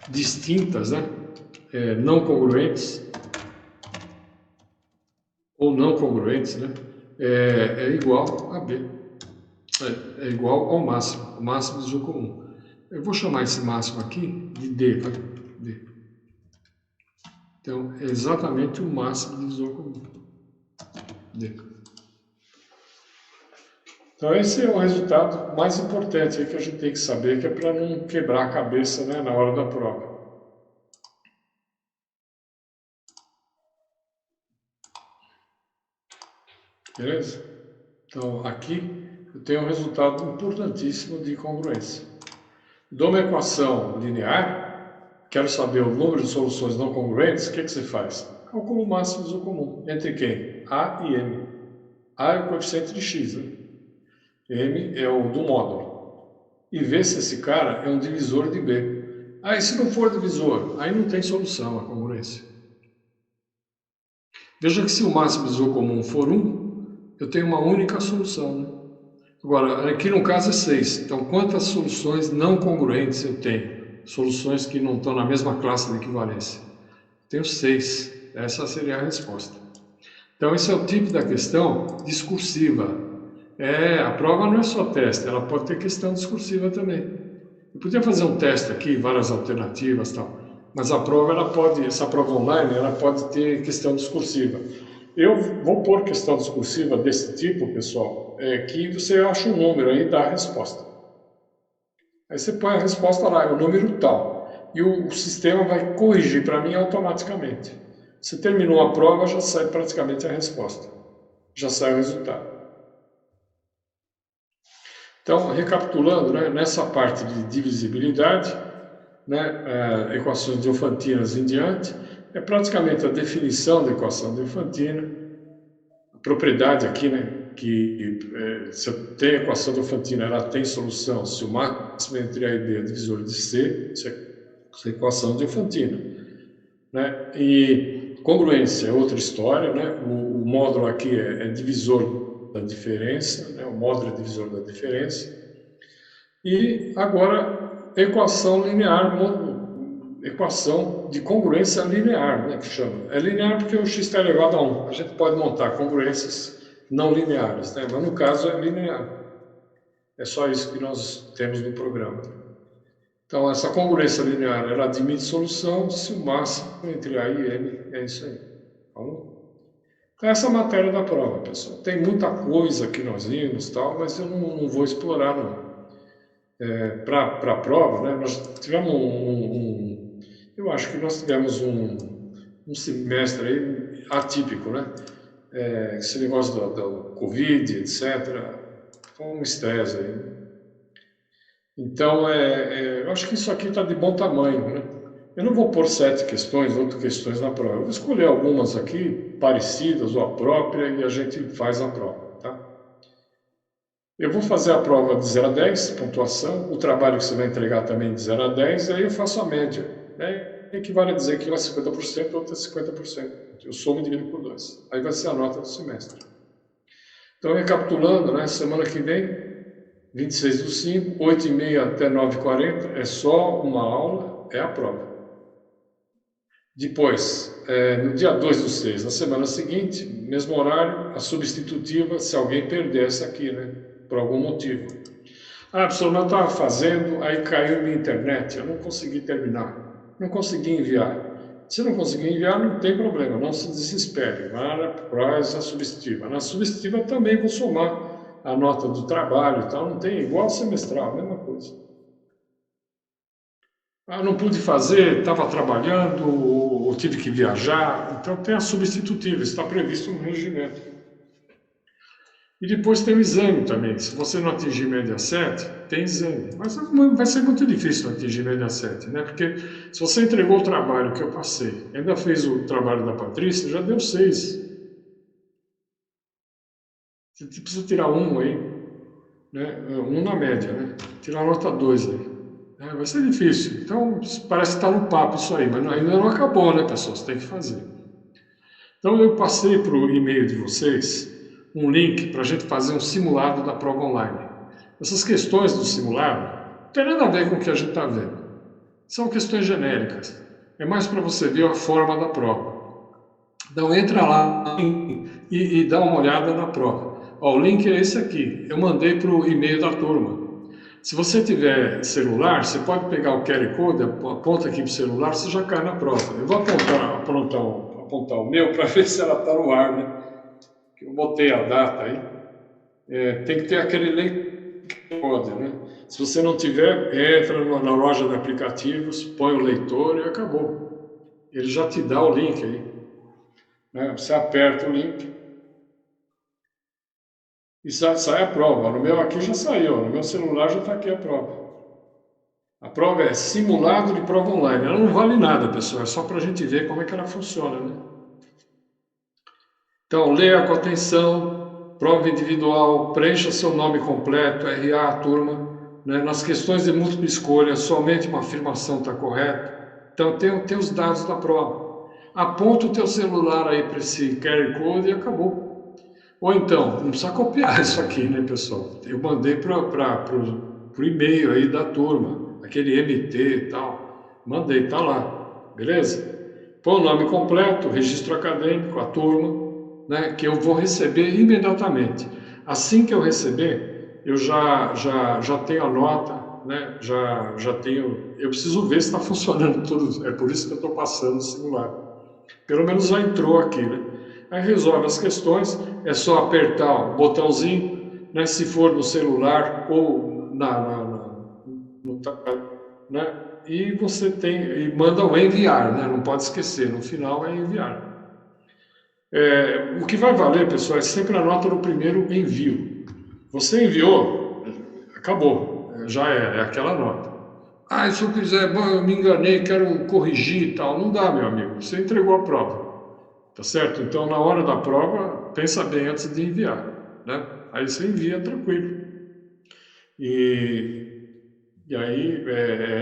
distintas, né? Não congruentes, ou não congruentes, né? É igual a B. É igual ao máximo, o máximo do divisor comum. Eu vou chamar esse máximo aqui de D, tá? D. Então, é exatamente o máximo do divisor comum. D. Então, esse é o resultado mais importante aí que a gente tem que saber, que é para não quebrar a cabeça, né, na hora da prova. Beleza? Então, aqui eu tenho um resultado importantíssimo de congruência. Dou uma equação linear, quero saber o número de soluções não congruentes, o que você faz? Calcula o máximo divisor comum. Entre quem? A e M. A é o coeficiente de x, né? M é o do módulo. E vê se esse cara é um divisor de B. Aí, se não for divisor, aí não tem solução a congruência. Veja que se o máximo divisor comum for 1, eu tenho uma única solução, né? Agora, aqui no caso é 6. Então, quantas soluções não congruentes eu tenho? Soluções que não estão na mesma classe de equivalência. Tenho 6. Essa seria a resposta. Então, esse é o tipo da questão discursiva. A prova não é só teste, ela pode ter questão discursiva também. Eu podia fazer um teste aqui, várias alternativas e tal, mas a prova, essa prova online, ela pode ter questão discursiva. Eu vou pôr questão discursiva desse tipo, pessoal, que você acha um número aí e dá a resposta. Aí você põe a resposta lá, é o número tal, e o sistema vai corrigir para mim automaticamente. Você terminou a prova, já sai praticamente a resposta, já sai o resultado. Então, recapitulando, né, nessa parte de divisibilidade, né, equações diofantinas em diante, é praticamente a definição da equação diofantina, a propriedade aqui, né, que se eu tenho a equação diofantina, ela tem solução se o máximo entre A e B é divisor de C, isso é equação diofantina. Né? E congruência é outra história, né? O módulo aqui é divisor da diferença, né? O módulo é divisor da diferença. E agora, equação linear, equação de congruência linear, né, que chama. É linear porque o x está elevado a 1. A gente pode montar congruências não lineares, né? Mas no caso é linear. É só isso que nós temos no programa. Então, essa congruência linear, ela admite solução se o máximo entre A e M é isso aí. Tá bom? Então, essa é a matéria da prova, pessoal. Tem muita coisa que nós vimos, tal, mas eu não vou explorar, não. Para a prova, né, nós tivemos eu acho que nós tivemos um semestre aí atípico, né? Esse negócio do Covid, etc. Foi um estresse aí. Então, eu acho que isso aqui está de bom tamanho, né? Eu não vou pôr 7 questões, 8 questões na prova. Eu vou escolher algumas aqui, parecidas ou a própria, e a gente faz a prova, tá? Eu vou fazer a prova de 0 a 10, pontuação, o trabalho que você vai entregar também de 0 a 10, aí eu faço a média. Né? Equivale a dizer que um é 50%, outro é 50%. Eu somo e divido por 2. Aí vai ser a nota do semestre. Então, recapitulando, né? Semana que vem, 26/5, 8h30 até 9h40, é só uma aula, é a prova. Depois, no dia 2/6, na semana seguinte, mesmo horário, a substitutiva, se alguém perder essa aqui, né? Por algum motivo. Ah, professor, eu estava fazendo, aí caiu minha internet, eu não consegui terminar, não consegui enviar. Se não conseguir enviar, não tem problema, não se desespere, vá para a substitutiva. Na substitutiva também vou somar a nota do trabalho e tal, não tem, igual semestral, a mesma coisa. Ah, não pude fazer, estava trabalhando, ou tive que viajar, então tem a substitutiva, está previsto no regimento. E depois tem o exame também. Se você não atingir média 7, tem exame. Mas vai ser muito difícil não atingir média 7, né? Porque se você entregou o trabalho que eu passei, ainda fez o trabalho da Patrícia, já deu 6. Você precisa tirar um aí, né? Um na média, né? Tirar a nota 2 aí. Vai ser difícil. Então, parece que está no papo isso aí, mas ainda não acabou, né, pessoal? Você tem que fazer. Então, eu passei para o e-mail de vocês um link para a gente fazer um simulado da prova online. Essas questões do simulado não tem nada a ver com o que a gente está vendo. São questões genéricas. É mais para você ver a forma da prova. Então entra lá e dá uma olhada na prova. Ó, o link é esse aqui. Eu mandei para o e-mail da turma. Se você tiver celular, você pode pegar o QR Code, aponta aqui para o celular, você já cai na prova. Eu vou apontar o meu para ver se ela está no ar, né? Eu botei a data aí. Tem que ter aquele leitor, né? Se você não tiver, entra na loja de aplicativos, põe o leitor e acabou. Ele já te dá o link aí, né? Você aperta o link e sai a prova. No meu aqui já saiu, no meu celular já está aqui a prova. A prova é simulado de prova online. Ela não vale nada, pessoal, é só para a gente ver como é que ela funciona, né? Então, leia com atenção, prova individual, preencha seu nome completo, RA, turma, né? Nas questões de múltipla escolha, somente uma afirmação está correta. Então, tem os dados da prova. Aponta o teu celular aí para esse QR Code e acabou. Ou então, não precisa copiar isso aqui, né, pessoal? Eu mandei para o e-mail aí da turma, aquele MT e tal. Mandei, tá lá. Beleza? Põe o nome completo, registro acadêmico, a turma, né, que eu vou receber imediatamente. Assim que eu receber, eu já tenho a nota, né, já tenho. Eu preciso ver se está funcionando tudo. É por isso que eu estou passando o simulado. Pelo menos já entrou aqui, né? Aí resolve as questões, é só apertar o botãozinho, né? Se for no celular ou no, né? E você tem e manda o enviar, né? Não pode esquecer, no final é enviar. O que vai valer, pessoal, é sempre a nota no primeiro envio. Você enviou, acabou, já é aquela nota. Ah, se eu quiser, bom, eu me enganei, quero corrigir e tal. Não dá, meu amigo, você entregou a prova. Tá certo? Então, na hora da prova, pensa bem antes de enviar, né? Aí você envia tranquilo. E, e aí,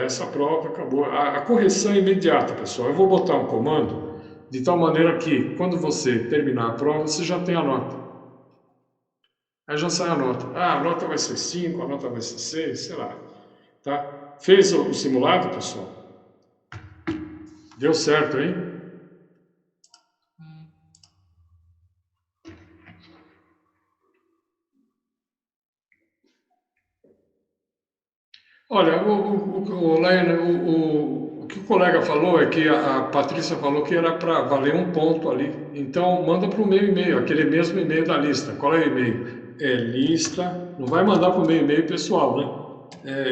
essa prova acabou. A correção é imediata, pessoal. Eu vou botar um comando de tal maneira que, quando você terminar a prova, você já tem a nota. Aí já sai a nota. Ah, a nota vai ser 5, a nota vai ser 6, sei lá. Tá? Fez o simulado, pessoal? Deu certo, hein? Olha, Laine, o que o colega falou é que a Patrícia falou que era para valer um ponto ali. Então, manda para o meu e-mail, aquele mesmo e-mail da lista. Qual é o e-mail? É lista. Não vai mandar para o meu e-mail pessoal, né?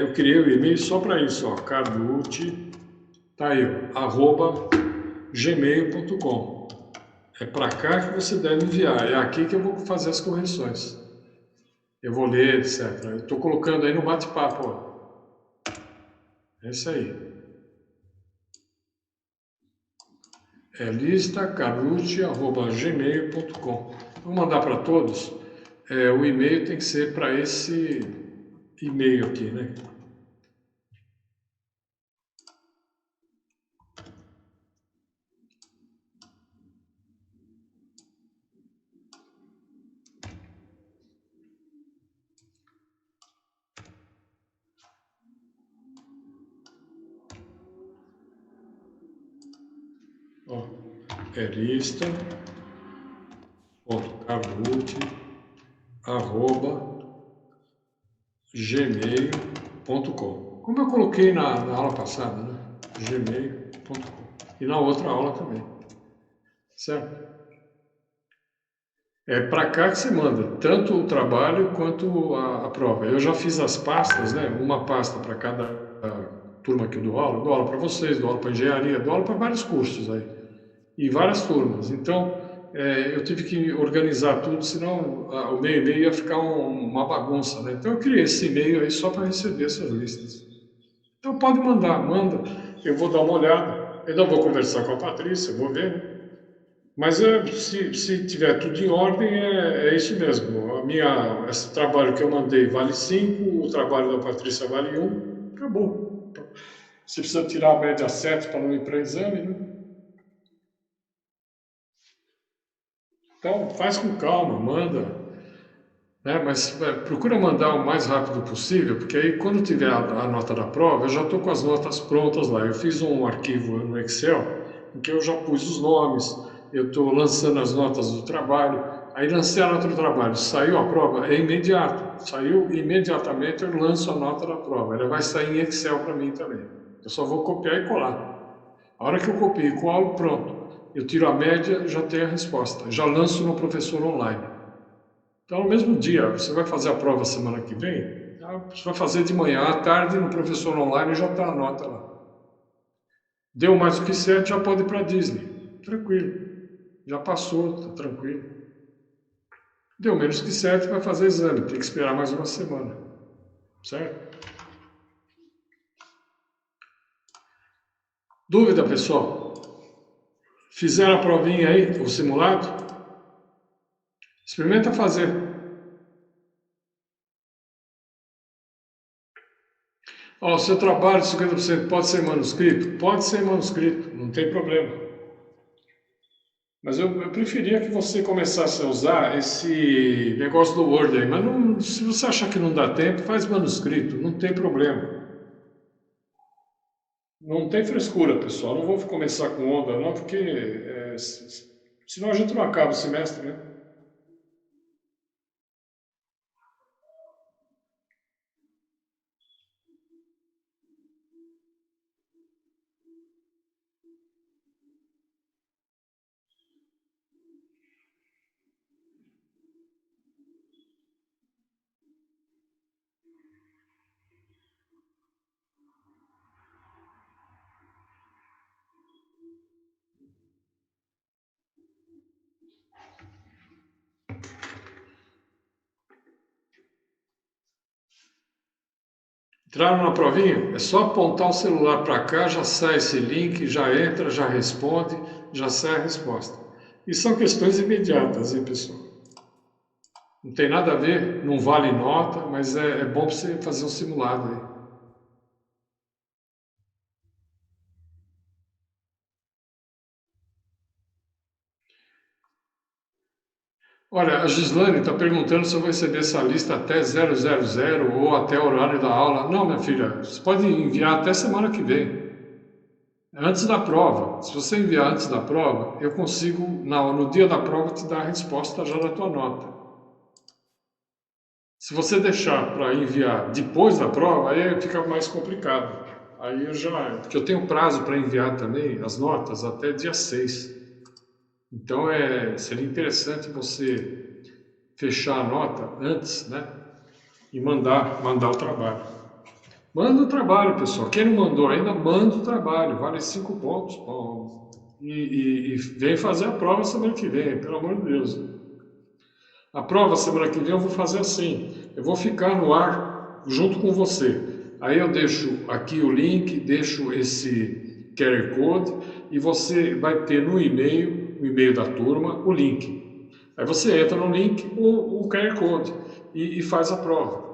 Eu criei o e-mail só para isso, ó. Carducci, tá aí, ó, @gmail.com. É para cá que você deve enviar. É aqui que eu vou fazer as correções. Eu vou ler, etc. Eu estou colocando aí no bate-papo, ó. É isso aí. É listacarucci@gmail.com. Vou mandar para todos. O e-mail tem que ser para esse e-mail aqui, né? Ó, erista.carlucci@gmail.com. Como eu coloquei na aula passada, né? gmail.com. E na outra aula também, certo? É para cá que você manda, tanto o trabalho quanto a prova. Eu já fiz as pastas, né? Uma pasta para cada turma que eu dou aula para vocês, dou aula para engenharia, dou aula para vários cursos aí, e várias turmas. Então, eu tive que organizar tudo, senão o meu e-mail ia ficar uma bagunça, né? Então, eu criei esse e-mail aí só para receber essas listas. Então, pode mandar, manda. Eu vou dar uma olhada. Ainda vou conversar com a Patrícia, vou ver, né? Mas se tiver tudo em ordem, é isso mesmo. Esse trabalho que eu mandei vale 5, o trabalho da Patrícia vale um, acabou. Você precisa tirar a média 7 para não ir para exame, né? Então, faz com calma, manda, né? Mas procura mandar o mais rápido possível, porque aí quando tiver a nota da prova, eu já estou com as notas prontas lá. Eu fiz um arquivo no Excel em que eu já pus os nomes, eu estou lançando as notas do trabalho. Aí lancei a nota do trabalho, saiu a prova, é imediato. Saiu imediatamente, eu lanço a nota da prova. Ela vai sair em Excel para mim também. Eu só vou copiar e colar. A hora que eu copio e colo, pronto. Eu tiro a média, já tenho a resposta. Já lanço no professor online. Então, no mesmo dia, você vai fazer a prova semana que vem, você vai fazer de manhã, à tarde, no professor online já está a nota lá. Deu mais do que 7, já pode ir para Disney. Tranquilo. Já passou, tá tranquilo. Deu menos que 7, vai fazer exame. Tem que esperar mais uma semana. Certo? Dúvida, pessoal? Fizeram a provinha aí, o simulado? Experimenta fazer. Ó, o seu trabalho de 50% pode ser manuscrito? Pode ser manuscrito, não tem problema. Mas eu preferia que você começasse a usar esse negócio do Word aí. Mas se você achar que não dá tempo, faz manuscrito, não tem problema. Não tem frescura, pessoal. Não vou começar com onda, não, porque senão a gente não acaba o semestre, né? Entraram na provinha? É só apontar o celular para cá, já sai esse link, já entra, já responde, já sai a resposta. E são questões imediatas, hein, pessoal? Não tem nada a ver, não vale nota, mas é bom para você fazer um simulado aí. Olha, a Gislane está perguntando se eu vou receber essa lista até 000 ou até o horário da aula. Não, minha filha, você pode enviar até semana que vem, antes da prova. Se você enviar antes da prova, eu consigo, no dia da prova, te dar a resposta já da tua nota. Se você deixar para enviar depois da prova, aí fica mais complicado. Aí eu já, porque eu tenho prazo para enviar também as notas até dia 6. Então seria interessante você fechar a nota antes, né? E mandar o trabalho. Manda o trabalho, pessoal. Quem não mandou ainda, manda o trabalho. Vale 5 pontos. Bom, e vem fazer a prova semana que vem, pelo amor de Deus. A prova semana que vem eu vou fazer assim. Eu vou ficar no ar junto com você. Aí eu deixo aqui o link, deixo esse QR Code e você vai ter no e-mail, o e-mail da turma, o link. Aí você entra no link, o QR Code e faz a prova.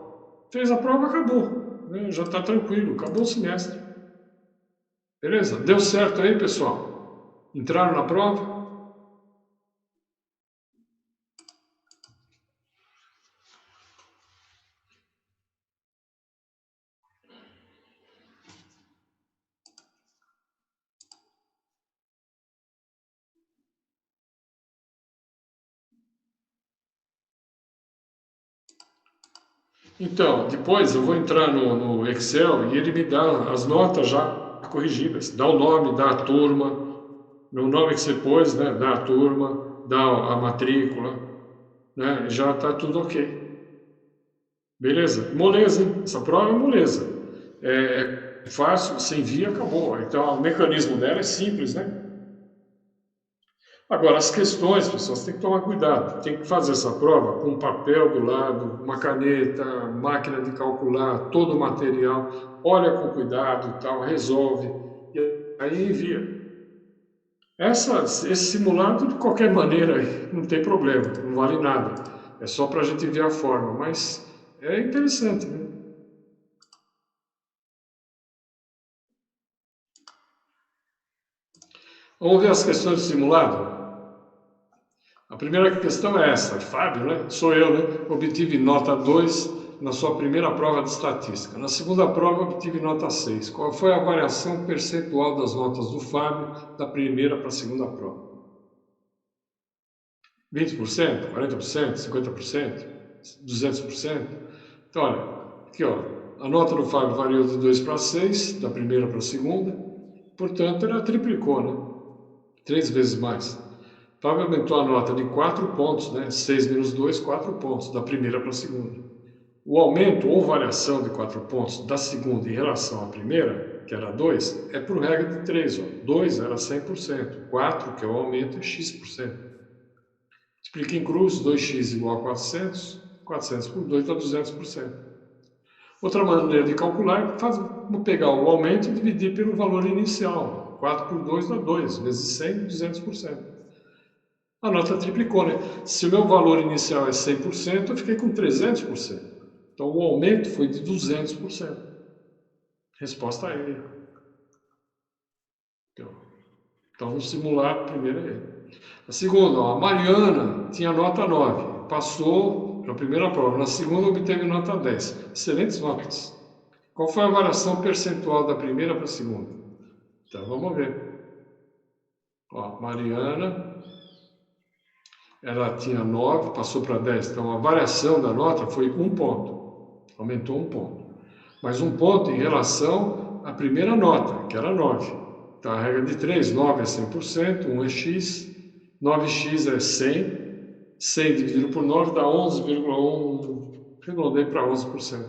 Fez a prova, acabou, né? Já está tranquilo, acabou o semestre. Beleza? Deu certo aí, pessoal? Entraram na prova? Então, depois eu vou entrar no Excel e ele me dá as notas já corrigidas. Dá o nome, dá a turma, no nome que você pôs, né? Dá a turma, dá a matrícula, né? Já está tudo ok. Beleza? Moleza, hein? Essa prova é moleza. É fácil, você envia, acabou. Então, o mecanismo dela é simples, né? Agora, as questões, pessoal, você tem que tomar cuidado. Tem que fazer essa prova com um papel do lado, uma caneta, máquina de calcular, todo o material. Olha com cuidado, tal, resolve. E aí envia. Esse simulado, de qualquer maneira, não tem problema, não vale nada. É só para a gente ver a forma, mas é interessante, né? Vamos ver as questões do simulado? A primeira questão é essa, Fábio, né? Sou eu, né? Obtive nota 2 na sua primeira prova de estatística. Na segunda prova, obtive nota 6. Qual foi a variação percentual das notas do Fábio da primeira para a segunda prova? 20%, 40%, 50%, 200%? Então, olha, aqui, ó, a nota do Fábio variou de 2 para 6, da primeira para a segunda, portanto, ela triplicou, né? 3 vezes mais. Fábio aumentou a nota de 4 pontos, né? 6 menos 2, 4 pontos, da primeira para a segunda. O aumento ou variação de 4 pontos da segunda em relação à primeira, que era 2, é por regra de 3. Ó. 2 era 100%, 4, que é o aumento, é x%. Explica em cruz, 2x igual a 400, 400 por 2 dá 200%. Outra maneira de calcular é vamos pegar o aumento e dividir pelo valor inicial. 4 por 2 dá 2, vezes 100, 200%. A nota triplicou, né? Se o meu valor inicial é 100%, eu fiquei com 300%. Então, o aumento foi de 200%. Resposta A. Então, no simulado, a primeira é ele. A segunda, ó, a Mariana tinha nota 9, passou na primeira prova. Na segunda, obteve nota 10. Excelentes notas. Qual foi a variação percentual da primeira para a segunda? Então, vamos ver. Ó, Mariana, ela tinha 9, passou para 10. Então, a variação da nota foi 1 ponto. Aumentou 1 ponto. Mais 1 ponto em relação à primeira nota, que era 9. Então, a regra de 3, 9 é 100%, 1 é x, 9x é 100, 100 dividido por 9 dá 11,1, arredondei para 11%.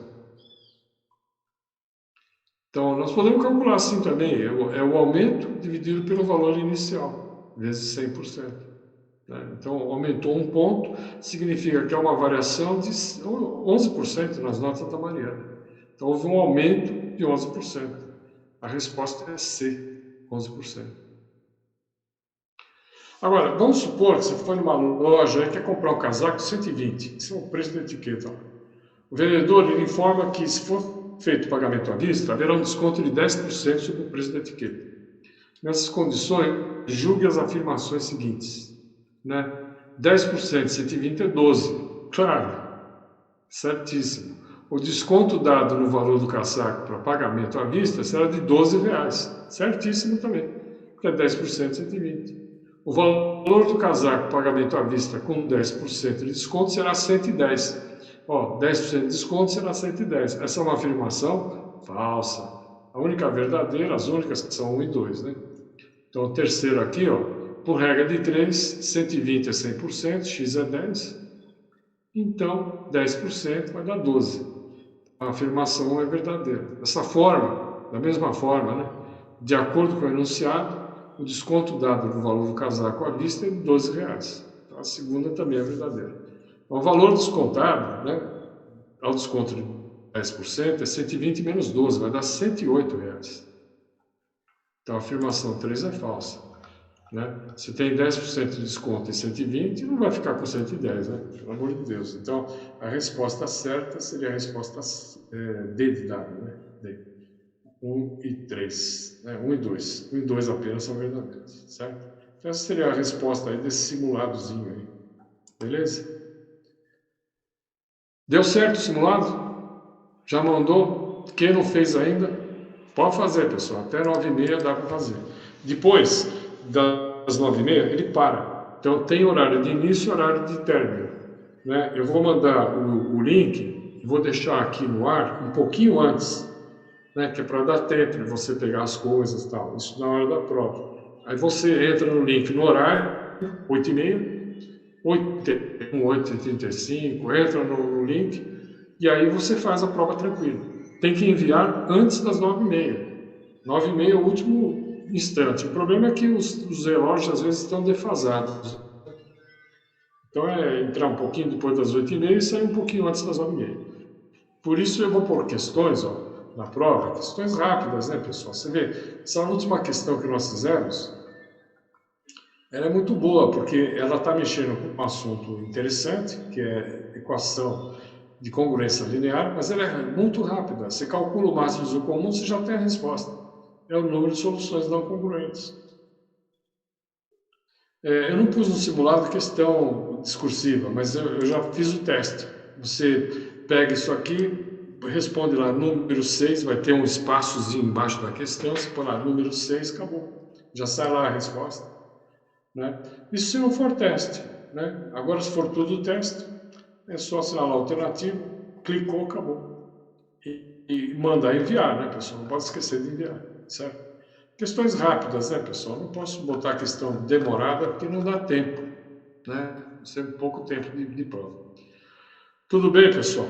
Então, nós podemos calcular assim também, é o aumento dividido pelo valor inicial, vezes 100%. Né? Então, aumentou 1 ponto, significa que é uma variação de 11% nas notas da Mariana. Então, houve um aumento de 11%. A resposta é C, 11%. Agora, vamos supor que você foi numa loja e quer comprar um casaco de 120. Esse é o preço da etiqueta. O vendedor ele informa que, se for feito pagamento à vista, haverá um desconto de 10% sobre o preço da etiqueta. Nessas condições, julgue as afirmações seguintes. Né? 10% de 120 é 12. Claro, certíssimo. O desconto dado no valor do casaco para pagamento à vista será de R$ 12. Certíssimo também, porque é 10% de 120. O valor do casaco pagamento à vista com 10% de desconto será 110. Ó, 10% de desconto será 110. Essa é uma afirmação falsa. A única verdadeira, as únicas são 1 e 2, né? Então, o terceiro aqui, ó, por regra de 3, 120 é 100%, x é 10. Então, 10% vai dar 12. A afirmação é verdadeira. Dessa forma, da mesma forma, né, de acordo com o enunciado, o desconto dado no valor do casaco à vista é de R$ 12. Então, a segunda também é verdadeira. Então, o valor descontado, né, ao desconto de 10%, é 120 menos 12, vai dar R$ 108. Então, a afirmação 3 é falsa. Né? Se tem 10% de desconto em 120, não vai ficar com 110, né? Pelo amor de Deus. Então, a resposta certa seria a resposta D de dado, né? D. 1 e 3, né? 1 e 2. 1 e 2 apenas são verdadeiros, certo? Então, essa seria a resposta aí desse simuladozinho aí. Beleza? Deu certo o simulado? Já mandou? Quem não fez ainda, pode fazer, pessoal. Até 9h30 dá para fazer. Depois das 9h30, ele para. Então, tem horário de início e horário de término. Né? Eu vou mandar o link vou deixar aqui no ar um pouquinho antes, né, que é para dar tempo de você pegar as coisas e tal, isso na hora da prova. Aí você entra no link no horário, 8h30, 8h31, 8h35, entra no link e aí você faz a prova tranquilo. Tem que enviar antes das 9h30. 9h30 é o último instante. O problema é que os relógios às vezes estão defasados. Então é entrar um pouquinho depois das 8h30 e sair um pouquinho antes das 9h30. Por isso eu vou pôr questões, ó, na prova, questões rápidas, né, pessoal? Você vê, essa última questão que nós fizemos, ela é muito boa, porque ela está mexendo com um assunto interessante, que é equação de congruência linear, mas ela é muito rápida. Você calcula o máximo do comum, você já tem a resposta. É o número de soluções não congruentes. Eu não pus no simulado questão discursiva, mas eu já fiz o teste. Você pega isso aqui, responde lá número 6, vai ter um espaçozinho embaixo da questão, você põe lá número 6, acabou. Já sai lá a resposta. Né? Isso se não for teste. Né? Agora, se for tudo teste, é só assinar lá a alternativa, clicou, acabou. E mandar enviar, né, pessoal? Não pode esquecer de enviar, certo? Questões rápidas, né, pessoal? Não posso botar questão demorada porque não dá tempo, né? Você tem pouco tempo de prova. Tudo bem, pessoal?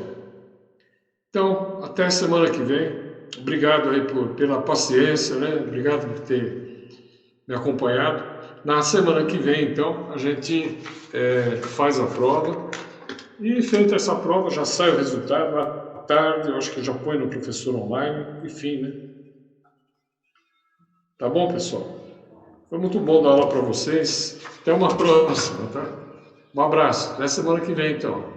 Então, até semana que vem. Obrigado aí pela paciência, né? Obrigado por ter me acompanhado. Na semana que vem, então, a gente faz a prova. E feita essa prova, já sai o resultado. À tarde, eu acho que já põe no professor online. Enfim, né? Tá bom, pessoal? Foi muito bom dar aula para vocês. Até uma próxima, tá? Um abraço. Até semana que vem, então.